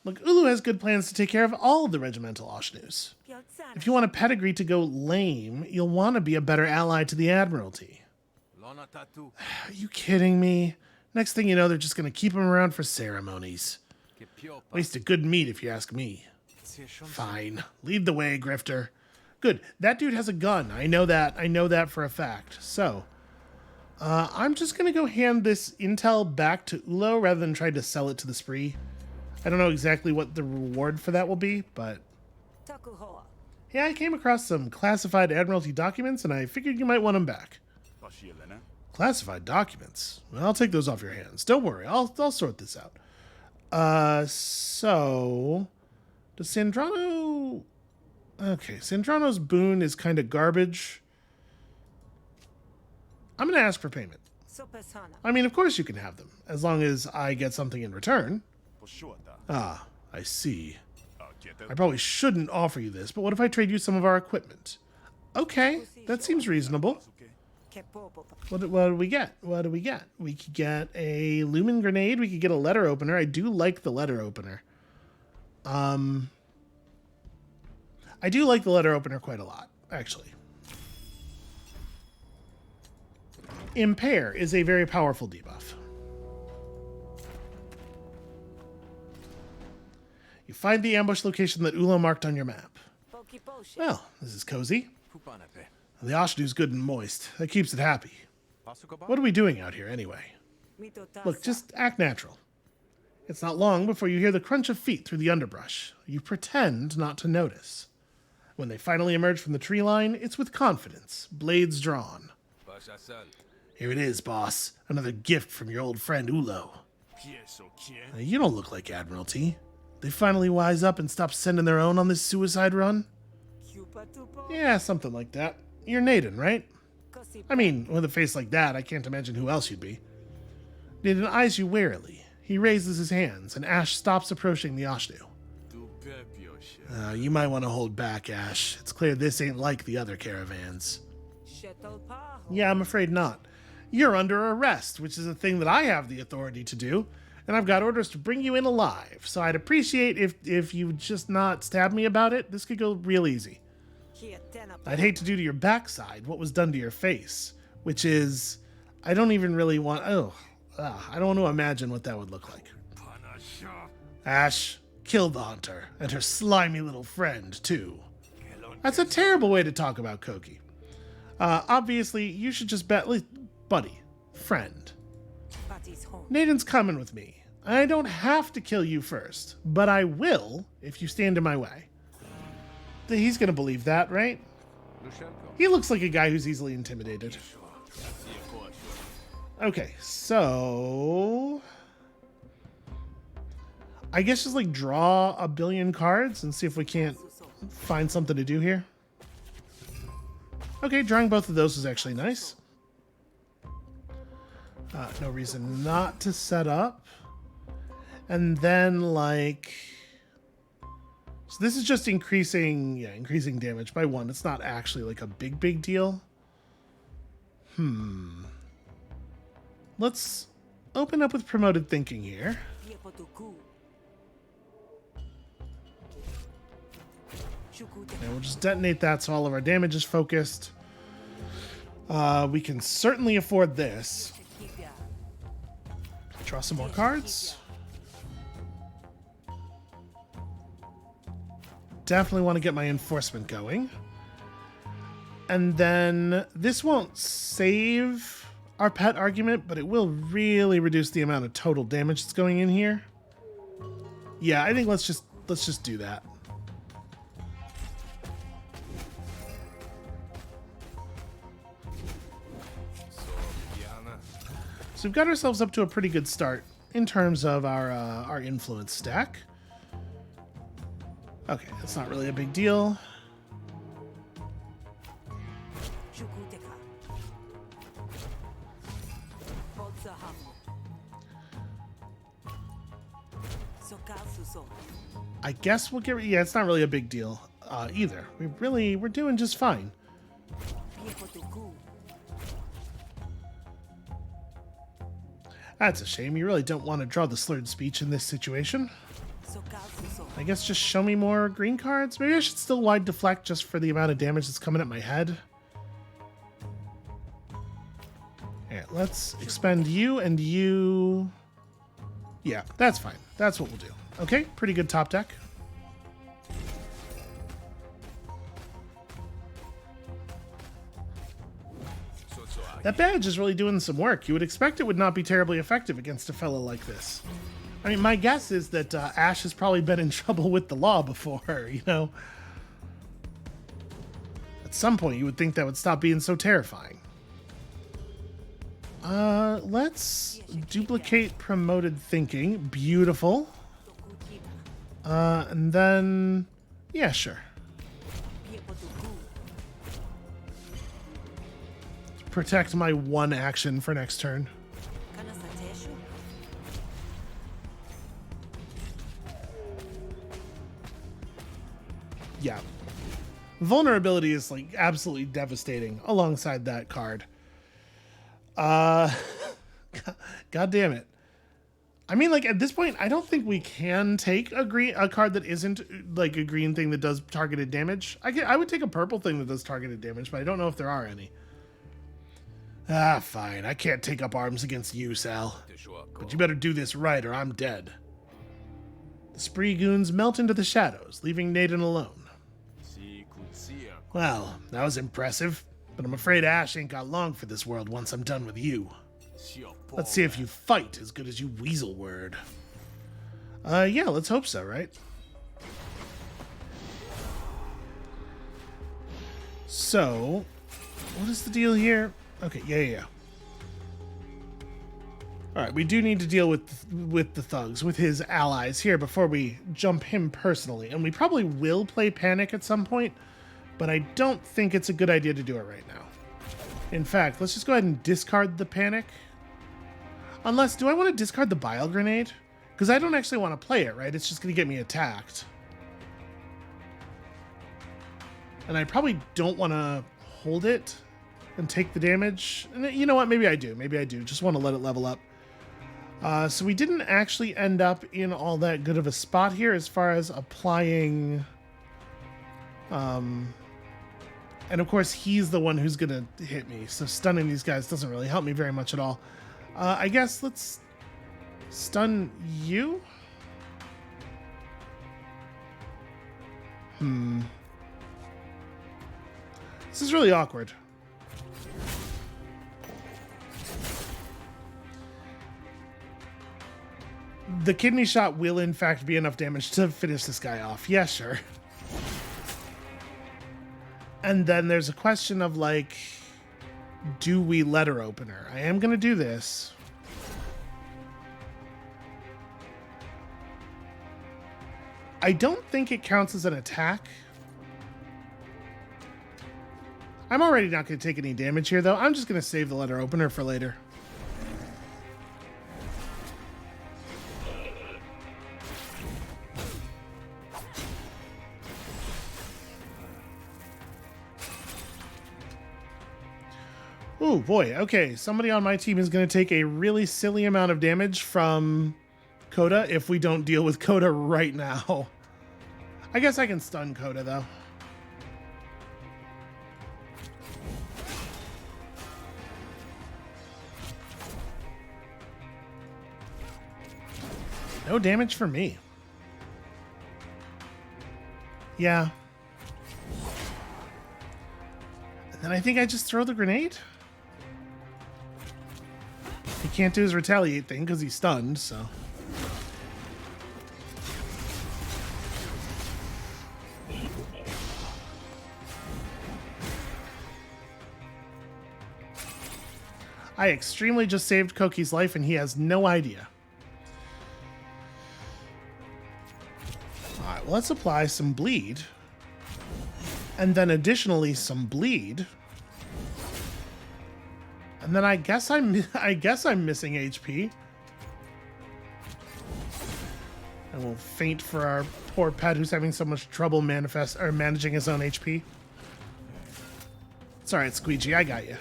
Look, Ulu has good plans to take care of all of the regimental Oshnus. If you want a pedigree to go lame, you'll want to be a better ally to the Admiralty. Are you kidding me? Next thing you know, they're just going to keep him around for ceremonies. Wasted good meat, if you ask me. Fine. Lead the way, Grifter. Good. That dude has a gun. I know that. I know that for a fact. So, I'm just going to go hand this intel back to Ulo rather than try to sell it to the Spree. I don't know exactly what the reward for that will be, but... Yeah, I came across some classified Admiralty documents, and I figured you might want them back. Classified documents? Well, I'll take those off your hands. Don't worry. I'll sort this out. So... Does Sandrano... Okay, Sandrano's boon is kind of garbage. I'm going to ask for payment. I mean, of course you can have them, as long as I get something in return. Ah, I see. I probably shouldn't offer you this, but what if I trade you some of our equipment? Okay, that seems reasonable. What do we get? What do we get? We could get a lumen grenade. We could get a letter opener. I do like the letter opener. I do like the letter opener quite a lot, actually. Impair is a very powerful debuff. You find the ambush location that Ulo marked on your map. Well, this is cozy. The Oshdu's good and moist. That keeps it happy. What are we doing out here anyway? Look, just act natural. It's not long before you hear the crunch of feet through the underbrush. You pretend not to notice. When they finally emerge from the tree line, it's with confidence, blades drawn. Here it is, boss. Another gift from your old friend Ulo. You don't look like Admiralty. They finally wise up and stop sending their own on this suicide run? Yeah, something like that. You're Naden, right? I mean, with a face like that, I can't imagine who else you'd be. Naden eyes you warily. He raises his hands, and Ash stops approaching the Oshdu. You might want to hold back, Ash. It's clear this ain't like the other caravans. Yeah, I'm afraid not. You're under arrest, which is a thing that I have the authority to do, and I've got orders to bring you in alive, so I'd appreciate if you just not stab me about it. This could go real easy. I'd hate to do to your backside what was done to your face, which is, I don't even really want, I don't want to imagine what that would look like. Ash, kill the hunter, and her slimy little friend, too. That's a terrible way to talk about Koki. Obviously, you should just bet, buddy, friend. Naden's coming with me. I don't have to kill you first, but I will if you stand in my way. He's gonna believe that, right? He looks like a guy who's easily intimidated. Okay, so I guess just like draw a billion cards and see if we can't find something to do here. Okay, drawing both of those is actually nice. No reason not to set up. And then like, so this is just increasing damage by 1. It's not actually like a big deal. Let's open up with promoted thinking here. And we'll just detonate that so all of our damage is focused. We can certainly afford this. Draw some more cards. Definitely want to get my enforcement going. And then this won't save our pet argument, but it will really reduce the amount of total damage that's going in here. Yeah, I think let's just do that. So we've got ourselves up to a pretty good start in terms of our influence stack. Okay, that's not really a big deal. I guess we'll get, yeah, it's not really a big deal either. We're doing just fine. That's a shame. You really don't want to draw the slurred speech in this situation. I guess just show me more green cards. Maybe I should still wide deflect just for the amount of damage that's coming at my head. Here, let's expend you and you. Yeah, that's fine. That's what we'll do. Okay, pretty good top deck. That badge is really doing some work. You would expect it would not be terribly effective against a fellow like this. I mean, my guess is that Ash has probably been in trouble with the law before, you know? At some point, you would think that would stop being so terrifying. Let's duplicate promoted thinking. Beautiful. And then, yeah, sure. Protect my one action for next turn. Yeah. Vulnerability is like absolutely devastating alongside that card. God damn it. I mean, like, at this point, I don't think we can take a card that isn't like a green thing that does targeted damage. I would take a purple thing that does targeted damage, but I don't know if there are any. Ah, fine. I can't take up arms against you, Sal. But you better do this right or I'm dead. The Spree goons melt into the shadows, leaving Naden alone. Well, that was impressive, but I'm afraid Ash ain't got long for this world once I'm done with you. Let's see if you fight as good as you weasel word. Yeah, let's hope so, right? So, what is the deal here? Okay, yeah. Alright, we do need to deal with the thugs, with his allies here before we jump him personally. And we probably will play Panic at some point, but I don't think it's a good idea to do it right now. In fact, let's just go ahead and discard the Panic. Unless, do I want to discard the Bile Grenade? Because I don't actually want to play it, right? It's just going to get me attacked. And I probably don't want to hold it and take the damage. And you know what? Maybe I do. Maybe I do. Just want to let it level up. So we didn't actually end up in all that good of a spot here as far as applying... and of course, he's the one who's going to hit me. So stunning these guys doesn't really help me very much at all. I guess let's stun you? This is really awkward. The kidney shot will, in fact, be enough damage to finish this guy off. Yeah, sure. And then there's a question of, like, do we letter opener? I am going to do this. I don't think it counts as an attack. I'm already not going to take any damage here, though. I'm just going to save the letter opener for later. Oh boy, okay, somebody on my team is going to take a really silly amount of damage from Coda if we don't deal with Coda right now. I guess I can stun Coda, though. No damage for me. Yeah. And then I think I just throw the grenade? He can't do his retaliate thing because he's stunned, so... I extremely just saved Koki's life and he has no idea. Alright, well, let's apply some bleed. And then additionally some bleed. And then I guess I'm missing HP. And we'll faint for our poor pet who's having so much trouble managing his own HP. It's alright, Squeegee, I got you.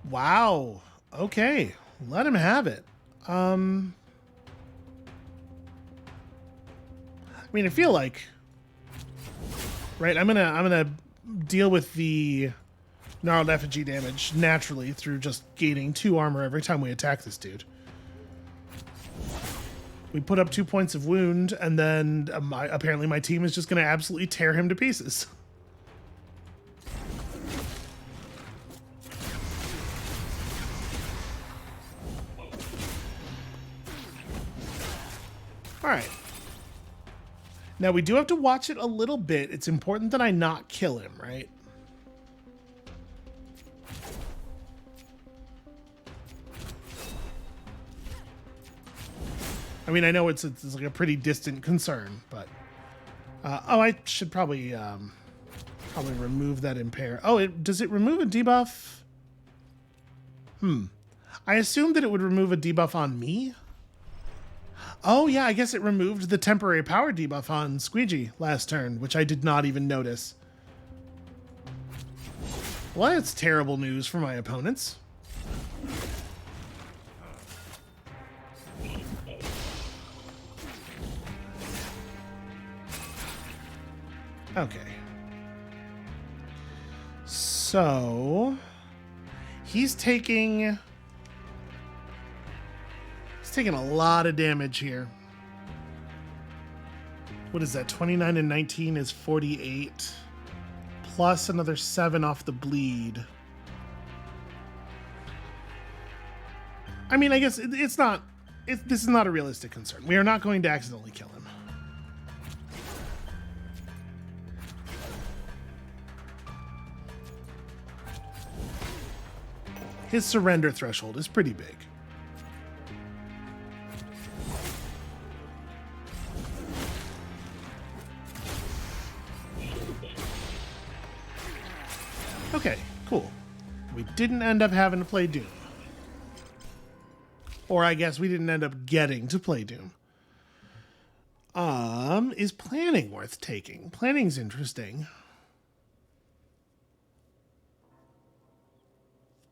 Wow. Okay. Let him have it. I mean, I feel like... Right, I'm gonna deal with the gnarled effigy damage naturally through just gaining 2 armor every time we attack this dude. We put up 2 points of wound, and then apparently my team is just gonna absolutely tear him to pieces. All right. Now, we do have to watch it a little bit. It's important that I not kill him, right? I mean, I know it's like a pretty distant concern, but... oh, I should probably remove that impair. Oh, does it remove a debuff? I assumed that it would remove a debuff on me. Oh, yeah, I guess it removed the temporary power debuff on Squeegee last turn, which I did not even notice. Well, that's terrible news for my opponents. Okay. So... He's taking a lot of damage here. What is that? 29 and 19 is 48. Plus another 7 off the bleed. I mean, I guess this is not a realistic concern. We are not going to accidentally kill him. His surrender threshold is pretty big. Okay, cool. We didn't end up having to play Doom. Or I guess we didn't end up getting to play Doom. Is planning worth taking? Planning's interesting.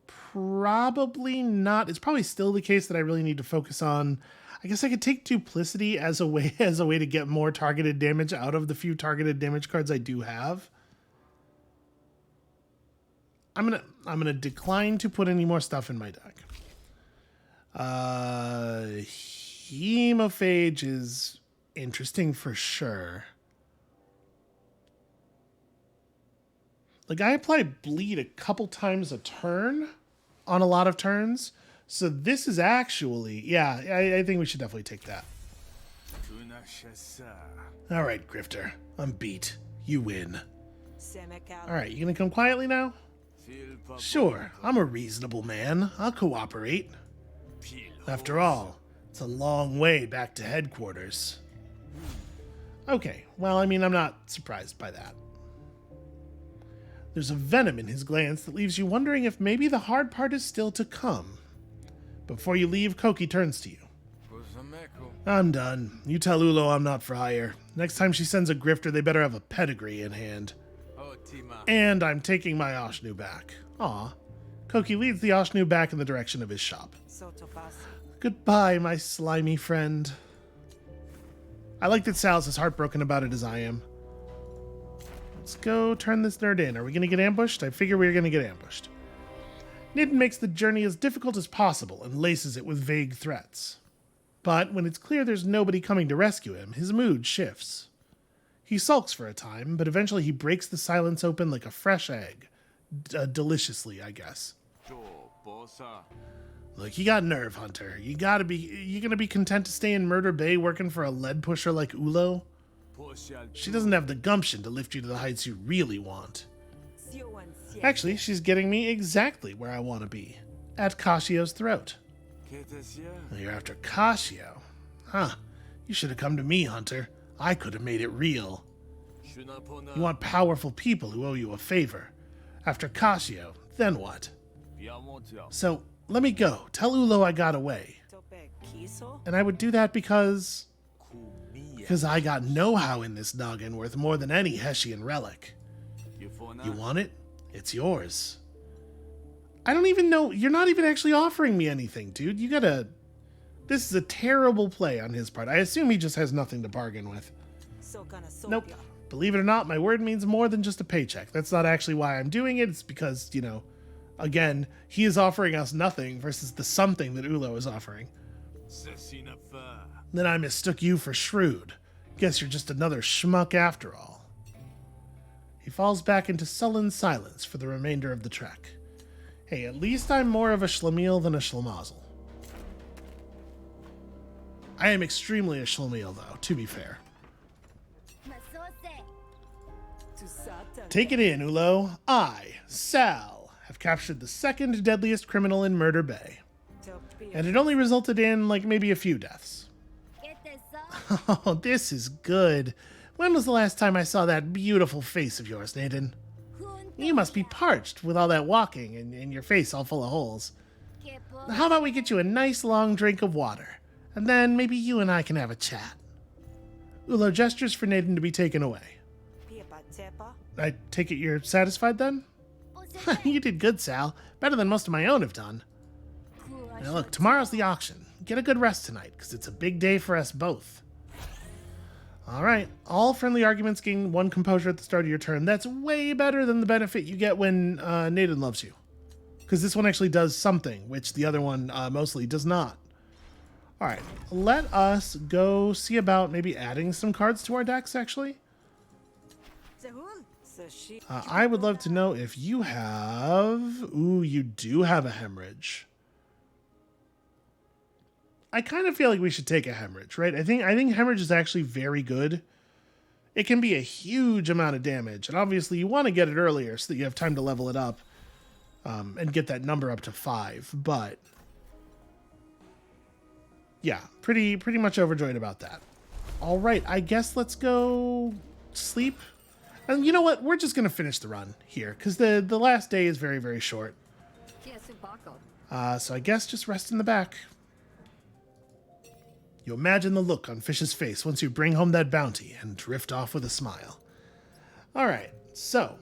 Probably not. It's probably still the case that I really need to focus on. I guess I could take Duplicity as a way to get more targeted damage out of the few targeted damage cards I do have. I'm gonna decline to put any more stuff in my deck. Hemophage is interesting for sure. Like, I apply bleed a couple times a turn on a lot of turns, so this is actually, yeah, I think we should definitely take that. All right, Grifter, I'm beat. You win. All right, you gonna come quietly now? Sure, I'm a reasonable man. I'll cooperate. After all, it's a long way back to headquarters. Okay, well, I mean, I'm not surprised by that. There's a venom in his glance that leaves you wondering if maybe the hard part is still to come. Before you leave, Koki turns to you. I'm done. You tell Ulo I'm not for hire. Next time she sends a grifter, they better have a pedigree in hand. And I'm taking my Oshnu back. Aw. Koki leads the Oshnu back in the direction of his shop. Goodbye, my slimy friend. I like that Sal's as heartbroken about it as I am. Let's go turn this nerd in. Are we going to get ambushed? I figure we're going to get ambushed. Naden makes the journey as difficult as possible and laces it with vague threats. But when it's clear there's nobody coming to rescue him, his mood shifts. He sulks for a time, but eventually he breaks the silence open like a fresh egg. Deliciously, I guess. Look, you got nerve, Hunter. You gonna be content to stay in Murder Bay working for a lead pusher like Ulo? She doesn't have the gumption to lift you to the heights you really want. Actually, she's getting me exactly where I want to be. At Casio's throat. You're after Casio? Huh. You should have come to me, Hunter. I could have made it real. You want powerful people who owe you a favor. After Casio, then what? So, let me go. Tell Ulo I got away. And I would do that because I got know-how in this noggin worth more than any Hessian relic. You want it? It's yours. I don't even know. You're not even actually offering me anything, dude. You gotta... This is a terrible play on his part. I assume he just has nothing to bargain with. Nope. Believe it or not, my word means more than just a paycheck. That's not actually why I'm doing it. It's because, you know, again, he is offering us nothing versus the something that Ulo is offering. Then I mistook you for shrewd. Guess you're just another schmuck after all. He falls back into sullen silence for the remainder of the trek. Hey, at least I'm more of a schlemiel than a schlemazel. I am extremely a schlemiel, though, to be fair. Take it in, Ulo. I, Sal, have captured the second deadliest criminal in Murder Bay. And it only resulted in, like, maybe a few deaths. Oh, this is good. When was the last time I saw that beautiful face of yours, Naden? You must be parched with all that walking and your face all full of holes. How about we get you a nice long drink of water, and then maybe you and I can have a chat. Ulo gestures for Naden to be taken away. I take it you're satisfied then? You did good, Sal. Better than most of my own have done. Now look, tomorrow's the auction. Get a good rest tonight, because it's a big day for us both. Alright, all friendly arguments gain 1 composure at the start of your turn. That's way better than the benefit you get when Naden loves you. because this one actually does something, which the other one mostly does not. All right, let us go see about maybe adding some cards to our decks, actually. I would love to know if you have... Ooh, you do have a hemorrhage. I kind of feel like we should take a hemorrhage, right? I think hemorrhage is actually very good. It can be a huge amount of damage, and obviously you want to get it earlier so that you have time to level it up and get that number up to 5. But yeah, pretty much overjoyed about that. All right, I guess let's go sleep. And you know what? We're just gonna finish the run here because the last day is very, very short. So I guess just rest in the back. You imagine the look on Fish's face once you bring home that bounty and drift off with a smile. All right, so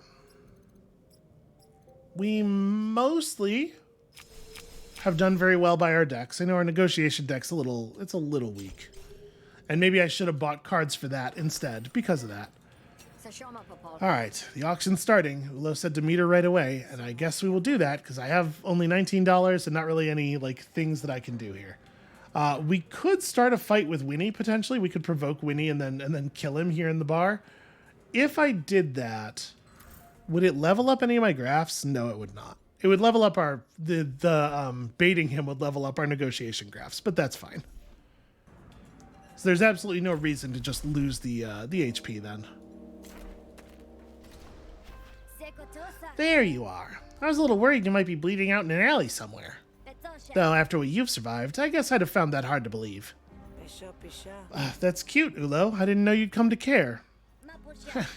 we mostly have done very well by our decks. I know our negotiation deck's a little weak. And maybe I should have bought cards for that instead because of that. All right, the auction's starting. Ulo said to meet her right away, and I guess we will do that because I have only $19 and not really any things that I can do here. We could start a fight with Winnie, potentially. We could provoke Winnie and then kill him here in the bar. If I did that, would it level up any of my graphs? No, it would not. It would level up baiting him would level up our negotiation graphs, but that's fine. So there's absolutely no reason to just lose the HP then. There you are. I was a little worried you might be bleeding out in an alley somewhere. Though after what you've survived, I guess I'd have found that hard to believe. That's cute, Ulo. I didn't know you'd come to care.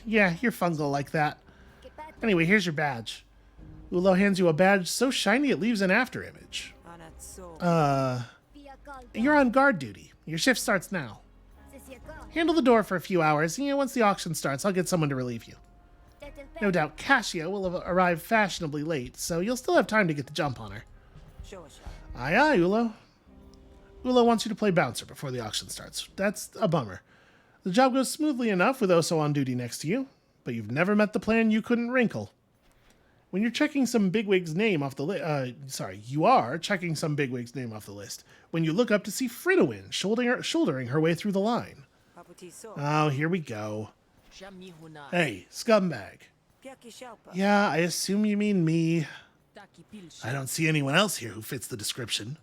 Yeah, you're fungal like that. Anyway, here's your badge. Ulo hands you a badge so shiny it leaves an afterimage. You're on guard duty. Your shift starts now. Handle the door for a few hours, and once the auction starts, I'll get someone to relieve you. No doubt Cassia will have arrived fashionably late, so you'll still have time to get the jump on her. Aye, aye, Ulo. Ulo wants you to play bouncer before the auction starts. That's a bummer. The job goes smoothly enough with Oso on duty next to you, but you've never met the plan you couldn't wrinkle. When you're checking some bigwig's name off the list, you are checking some bigwig's name off the list when you look up to see Fridolin shouldering her way through the line. Oh, here we go. Hey, scumbag. Yeah, I assume you mean me. I don't see anyone else here who fits the description.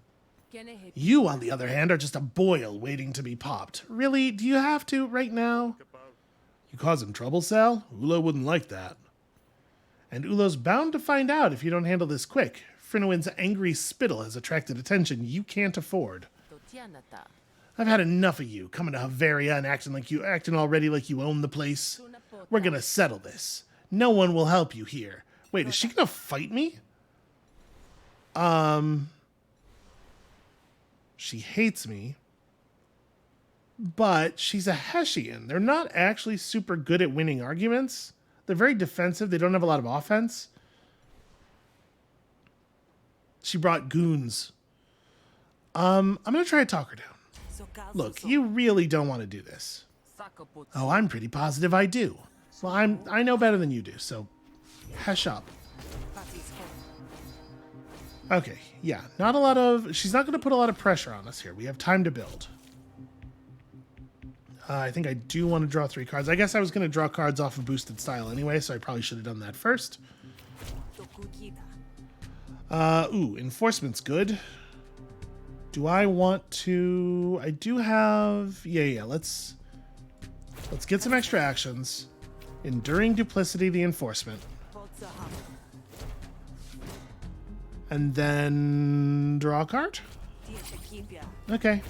You, on the other hand, are just a boil waiting to be popped. Really? Do you have to right now? You causing trouble, Sal? Ulo wouldn't like that. And Ulo's bound to find out if you don't handle this quick. Frinowin's angry spittle has attracted attention you can't afford. I've had enough of you coming to Havaria and acting already like you own the place. We're gonna settle this. No one will help you here. Wait, is she gonna fight me? She hates me. But she's a Hessian. They're not actually super good at winning arguments. They're very defensive. They don't have a lot of offense. She brought goons. I'm gonna try to talk her down. Look, you really don't want to do this. Oh, I'm pretty positive I do. Well, I know better than you do, so hush up. Okay, yeah, not a lot of... She's not going to put a lot of pressure on us here. We have time to build. I think I do want to draw 3 cards. I guess I was going to draw cards off of boosted style anyway, so I probably should have done that first. Ooh, enforcement's good. Do I want to... I do have... Yeah, let's get some extra actions. Enduring Duplicity, the enforcement. And then draw a card? Okay.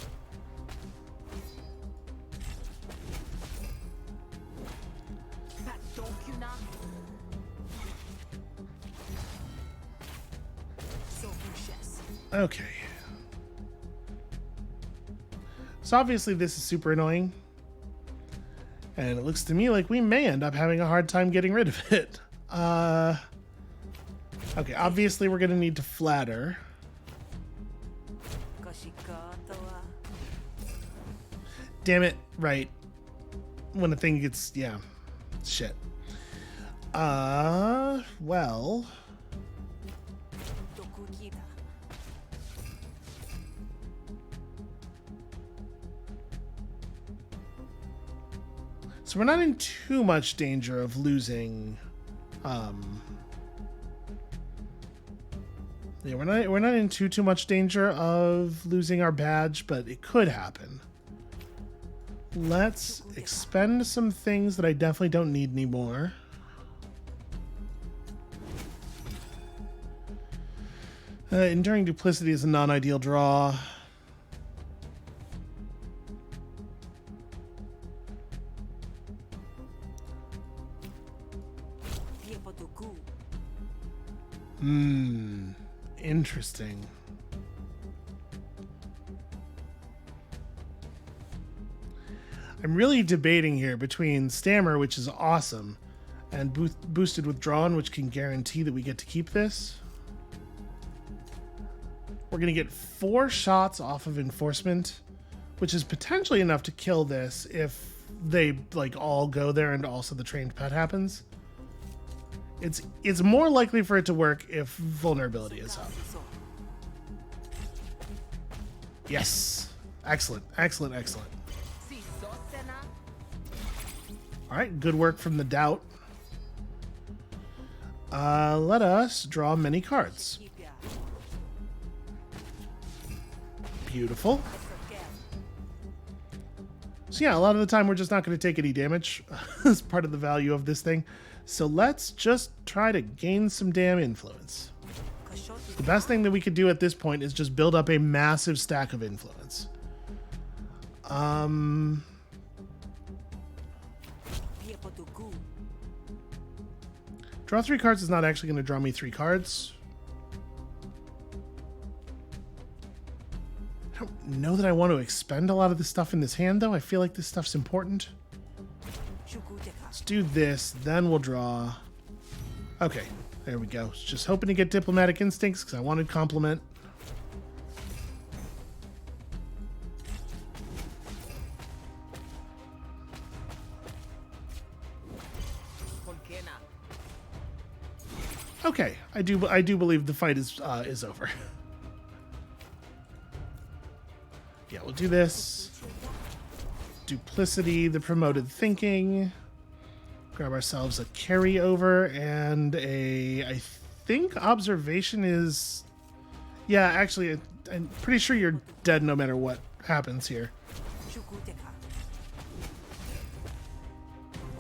Okay. So obviously this is super annoying. And it looks to me like we may end up having a hard time getting rid of it. Okay, obviously we're gonna need to flatter. Damn it, right. When a thing gets, yeah, shit. Well. So we're not in too much danger of losing. Yeah, we're not in too much danger of losing our badge, but it could happen. Let's expend some things that I definitely don't need anymore. Enduring Duplicity is a non-ideal draw. Interesting. I'm really debating here between Stammer, which is awesome, and boosted Withdrawn, which can guarantee that we get to keep this. We're going to get 4 shots off of Enforcement, which is potentially enough to kill this if they like all go there and also the trained pet happens. It's more likely for it to work if vulnerability is up. Yes. Excellent, excellent, excellent. All right, good work from the Doubt. Let us draw many cards. Beautiful. So yeah, a lot of the time we're just not going to take any damage as part of the value of this thing. So let's just try to gain some damn influence. The best thing that we could do at this point is just build up a massive stack of influence. Draw 3 cards is not actually going to draw me 3 cards. I don't know that I want to expend a lot of the stuff in this hand, though. I feel like this stuff's important. Let's do this, then we'll draw. Okay, there we go. Just hoping to get Diplomatic Instincts because I wanted Complement. Okay, I do believe the fight is over. Yeah, we'll do this. Duplicity, the Promoted Thinking. Grab ourselves a carryover and I think Observation is... Yeah, actually, I'm pretty sure you're dead no matter what happens here.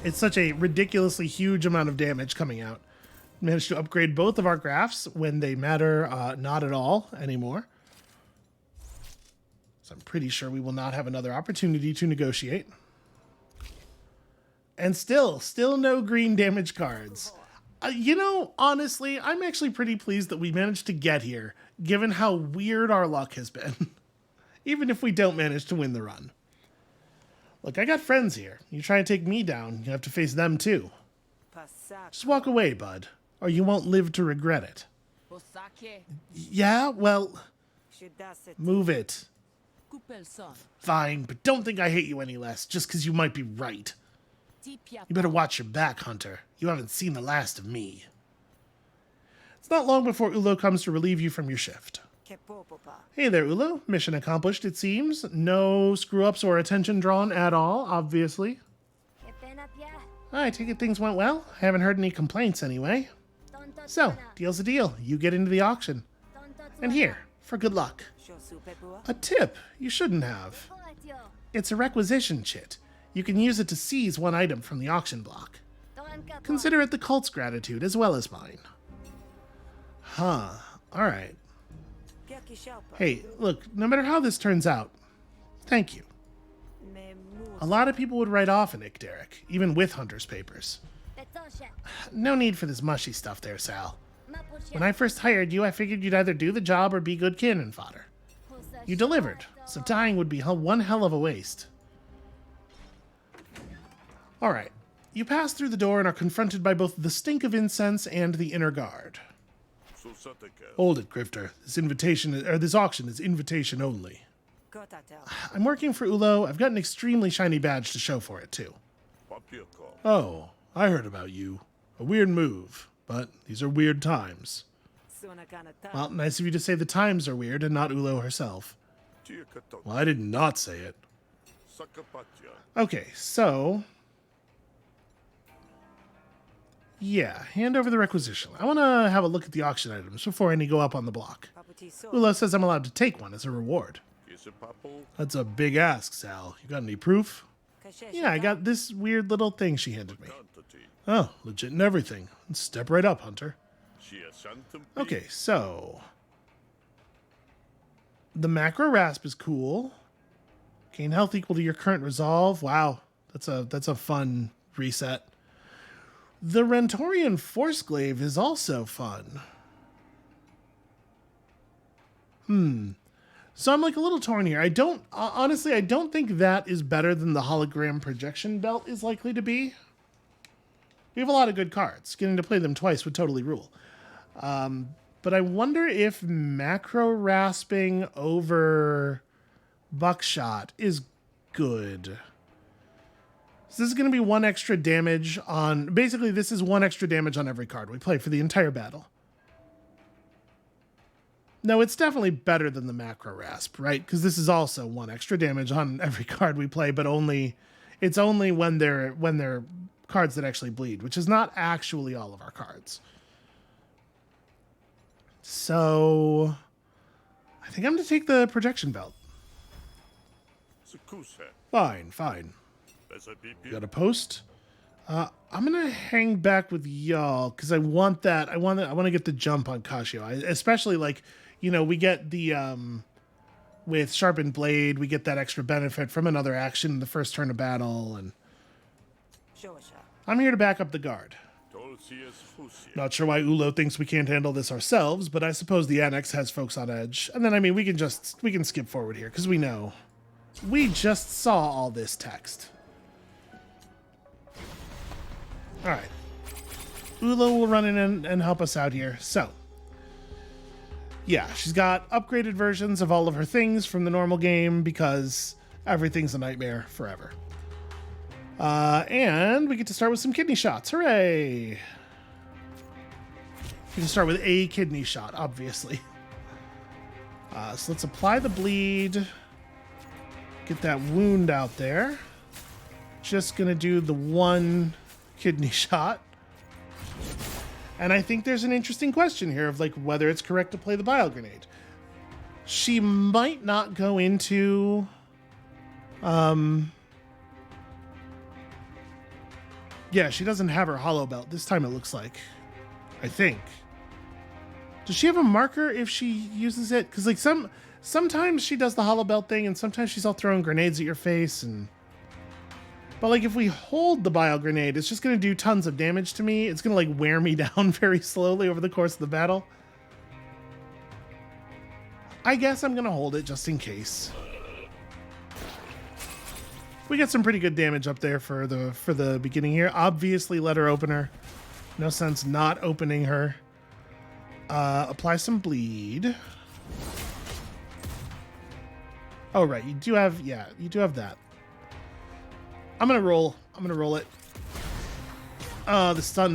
It's such a ridiculously huge amount of damage coming out. Managed to upgrade both of our graphs when they matter not at all anymore. So I'm pretty sure we will not have another opportunity to negotiate. And still no green damage cards. You know, honestly, I'm actually pretty pleased that we managed to get here, given how weird our luck has been. Even if we don't manage to win the run. Look, I got friends here. You try to take me down, you have to face them too. Just walk away, bud, or you won't live to regret it. Yeah, well, move it. Fine, but don't think I hate you any less, just because you might be right. You better watch your back, Hunter. You haven't seen the last of me. It's not long before Ulo comes to relieve you from your shift. Hey there, Ulo. Mission accomplished, it seems. No screw-ups or attention drawn at all, obviously. I take it things went well. I haven't heard any complaints anyway. So, deal's a deal. You get into the auction. And here, for good luck. A tip you shouldn't have. It's a requisition chit. You can use it to seize one item from the auction block. Consider it the cult's gratitude as well as mine. Huh. Alright. Hey, look, no matter how this turns out, thank you. A lot of people would write off an Ikderic, even with Hunter's papers. No need for this mushy stuff there, Sal. When I first hired you, I figured you'd either do the job or be good cannon fodder. You delivered, so dying would be one hell of a waste. Alright, you pass through the door and are confronted by both the stink of incense and the inner guard. Hold it, Grifter. This auction is invitation only. I'm working for Ulo. I've got an extremely shiny badge to show for it, too. Oh, I heard about you. A weird move, but these are weird times. Well, nice of you to say the times are weird and not Ulo herself. Well, I did not say it. Okay, so... yeah, hand over the requisition. I want to have a look at the auction items before any go up on the block. Ulo says I'm allowed to take one as a reward. That's a big ask, Sal. You got any proof? Yeah, I got this weird little thing she handed me. Oh, legit and everything. Step right up, Hunter. Okay, so... the macro rasp is cool. Gain health equal to your current resolve. Wow, that's a fun reset. The Rentorian Forceglaive is also fun. So I'm like a little torn here. Honestly, I don't think that is better than the hologram projection belt is likely to be. We have a lot of good cards. Getting to play them twice would totally rule. But I wonder if macro rasping over buckshot is good. So this is going to be one extra damage on... basically, this is one extra damage on every card we play for the entire battle. No, it's definitely better than the macro rasp, right? Because this is also one extra damage on every card we play, but it's only when they're cards that actually bleed, which is not actually all of our cards. So I think I'm going to take the projection belt. Fine. You got a post? I'm going to hang back with y'all because I want that. I want to get the jump on Kashio. Especially like, we get the, with Sharpened Blade, we get that extra benefit from another action in the first turn of battle. And I'm here to back up the guard. Not sure why Ulo thinks we can't handle this ourselves, but I suppose the annex has folks on edge. And then, I mean, we can skip forward here because we know. We just saw all this text. All right. Ulo will run in and help us out here. So, yeah, she's got upgraded versions of all of her things from the normal game because everything's a nightmare forever. And we get to start with some kidney shots. Hooray! We can start with a kidney shot, obviously. So let's apply the bleed. Get that wound out there. Just gonna do the one kidney shot. And I think there's an interesting question here of like whether it's correct to play the bile grenade. She might not go into yeah, she doesn't have her hollow belt. This time it looks like. I think. Does she have a marker if she uses it? Because like sometimes she does the hollow belt thing and sometimes she's all throwing grenades at your face and... But like if we hold the bile grenade, it's just going to do tons of damage to me. It's going to like wear me down very slowly over the course of the battle. I guess I'm going to hold it just in case. We got some pretty good damage up there for the beginning here. Obviously letter opener. No sense not opening her. Apply some bleed. Oh right, you do have that. I'm gonna roll it. The stun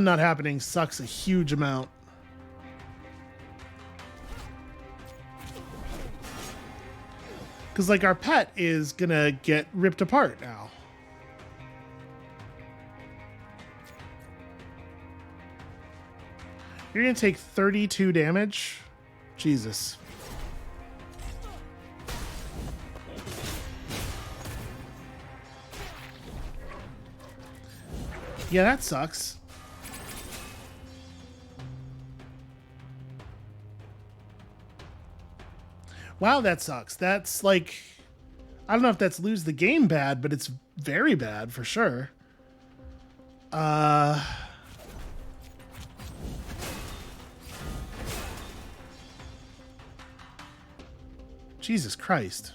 not happening sucks a huge amount. Because like our pet is gonna get ripped apart now. You're gonna take 32 damage? Jesus. Yeah, that sucks. Wow, that sucks. That's like... I don't know if that's lose the game bad, but it's very bad for sure. Jesus Christ.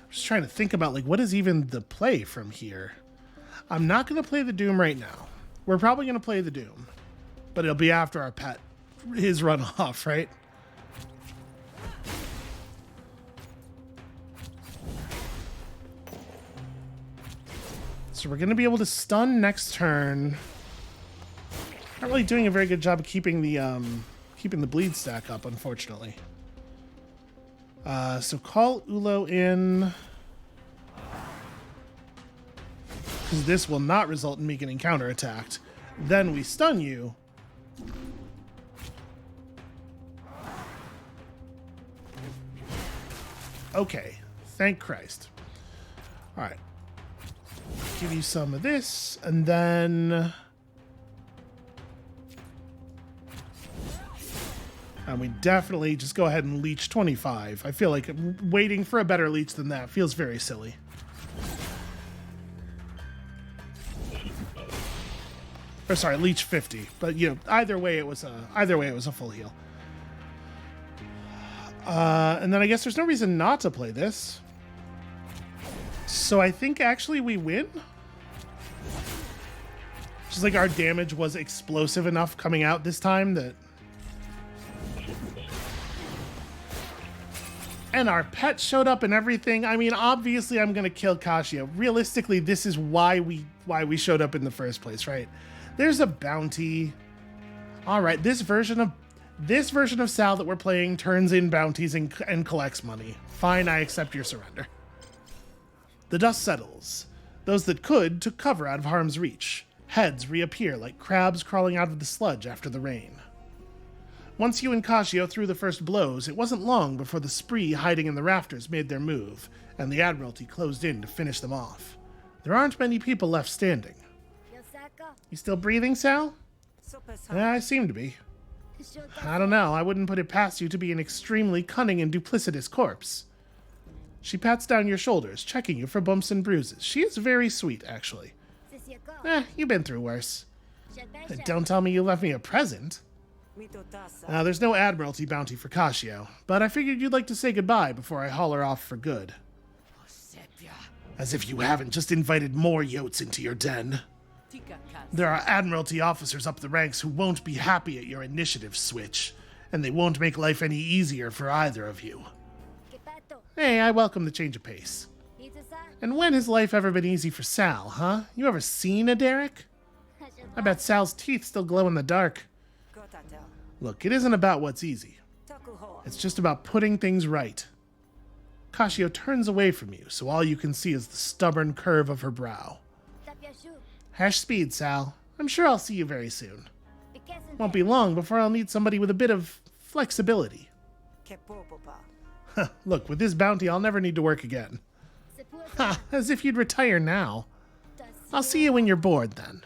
I'm just trying to think about like what is even the play from here. I'm not going to play the Doom right now. We're probably going to play the Doom, but it'll be after our pet is run off, right? So we're going to be able to stun next turn. Not really doing a very good job of keeping the bleed stack up, unfortunately. So call Ulo in, because this will not result in me getting counterattacked. Then we stun you. Okay, thank Christ. All right, give you some of this, and then and we definitely just go ahead and leech 25. I feel like waiting for a better leech than that feels very silly. Or sorry, leech 50. But you know, either way it was a full heal. And then I guess there's no reason not to play this. So I think actually we win. Just like our damage was explosive enough coming out this time that. And our pet showed up and everything. I mean, obviously I'm gonna kill Kasia. Realistically, this is why we showed up in the first place, right? There's a bounty. All right, this version of Sal that we're playing turns in bounties and collects money. Fine, I accept your surrender. The dust settles. Those that could took cover out of harm's reach. Heads reappear like crabs crawling out of the sludge after the rain. Once you and Cascio threw the first blows, it wasn't long before the spree hiding in the rafters made their move, and the Admiralty closed in to finish them off. There aren't many people left standing. You still breathing, Sal? Yeah, I seem to be. I don't know, I wouldn't put it past you to be an extremely cunning and duplicitous corpse. She pats down your shoulders, checking you for bumps and bruises. She is very sweet, actually. You've been through worse. Don't tell me you left me a present. There's no Admiralty bounty for Cascio, but I figured you'd like to say goodbye before I haul her off for good. As if you haven't just invited more yotes into your den. There are Admiralty officers up the ranks who won't be happy at your initiative switch, and they won't make life any easier for either of you. Hey, I welcome the change of pace. And when has life ever been easy for Sal, huh? You ever seen a Derek? I bet Sal's teeth still glow in the dark. Look, it isn't about what's easy. It's just about putting things right. Cascio turns away from you, so all you can see is the stubborn curve of her brow. Hash speed, Sal. I'm sure I'll see you very soon. Won't be long before I'll need somebody with a bit of flexibility. Look, with this bounty, I'll never need to work again. Ha, as if you'd retire now. I'll see you when you're bored, then.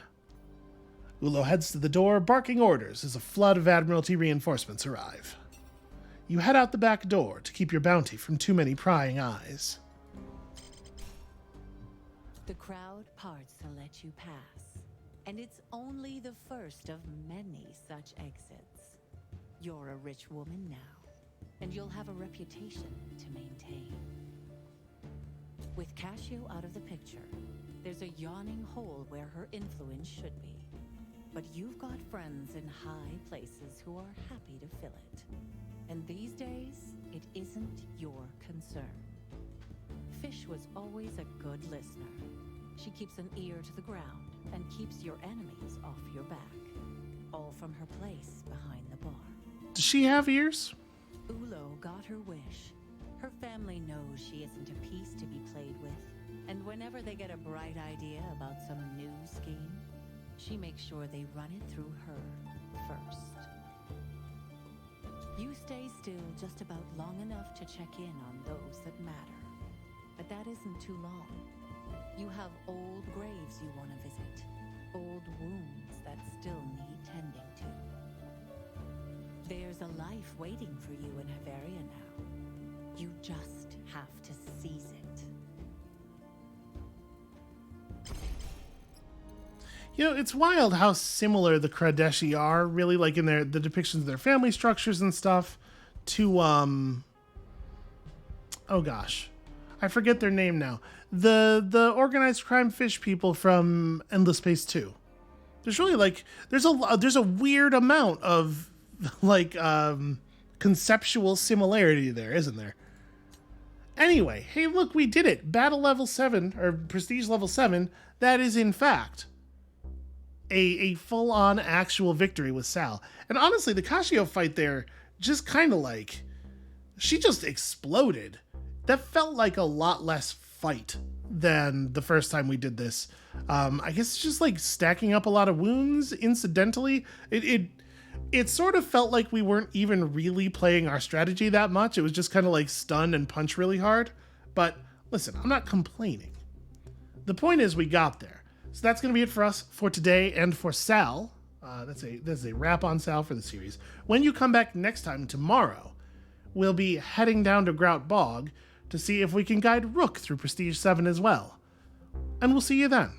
Ulo heads to the door, barking orders as a flood of Admiralty reinforcements arrive. You head out the back door to keep your bounty from too many prying eyes. The crowd parts to let you pass, and it's only the first of many such exits. You're a rich woman now, and you'll have a reputation to maintain. With Cascio out of the picture, there's a yawning hole where her influence should be. But you've got friends in high places who are happy to fill it. And these days, it isn't your concern. Fish was always a good listener. She keeps an ear to the ground and keeps your enemies off your back. All from her place behind the bar. Does she have ears? Ulo got her wish. Her family knows she isn't a piece to be played with. And whenever they get a bright idea about some new scheme, she makes sure they run it through her first. You stay still just about long enough to check in on those that matter. But that isn't too long. You have old graves you want to visit. Old wounds that still need tending to. There's a life waiting for you in Havaria now. You just have to seize it. You know, it's wild how similar the Kradeshi are, really, like in the depictions of their family structures and stuff, to, oh gosh, I forget their name now. The organized crime fish people from Endless Space 2. There's really, like, there's a weird amount of, like, conceptual similarity there, isn't there? Anyway, hey, look, we did it. Battle level 7, or prestige level 7, that is in fact a full-on actual victory with Sal. And honestly, the Kashio fight there just kind of like, she just exploded. That felt like a lot less fight than the first time we did this. I guess it's just like stacking up a lot of wounds incidentally. It sort of felt like we weren't even really playing our strategy that much. It was just kind of like stun and punch really hard. But listen, I'm not complaining. The point is we got there. So that's going to be it for us for today and for Sal. That's a wrap on Sal for the series. When you come back next time, tomorrow, we'll be heading down to Grout Bog to see if we can guide Rook through Prestige 7 as well. And we'll see you then.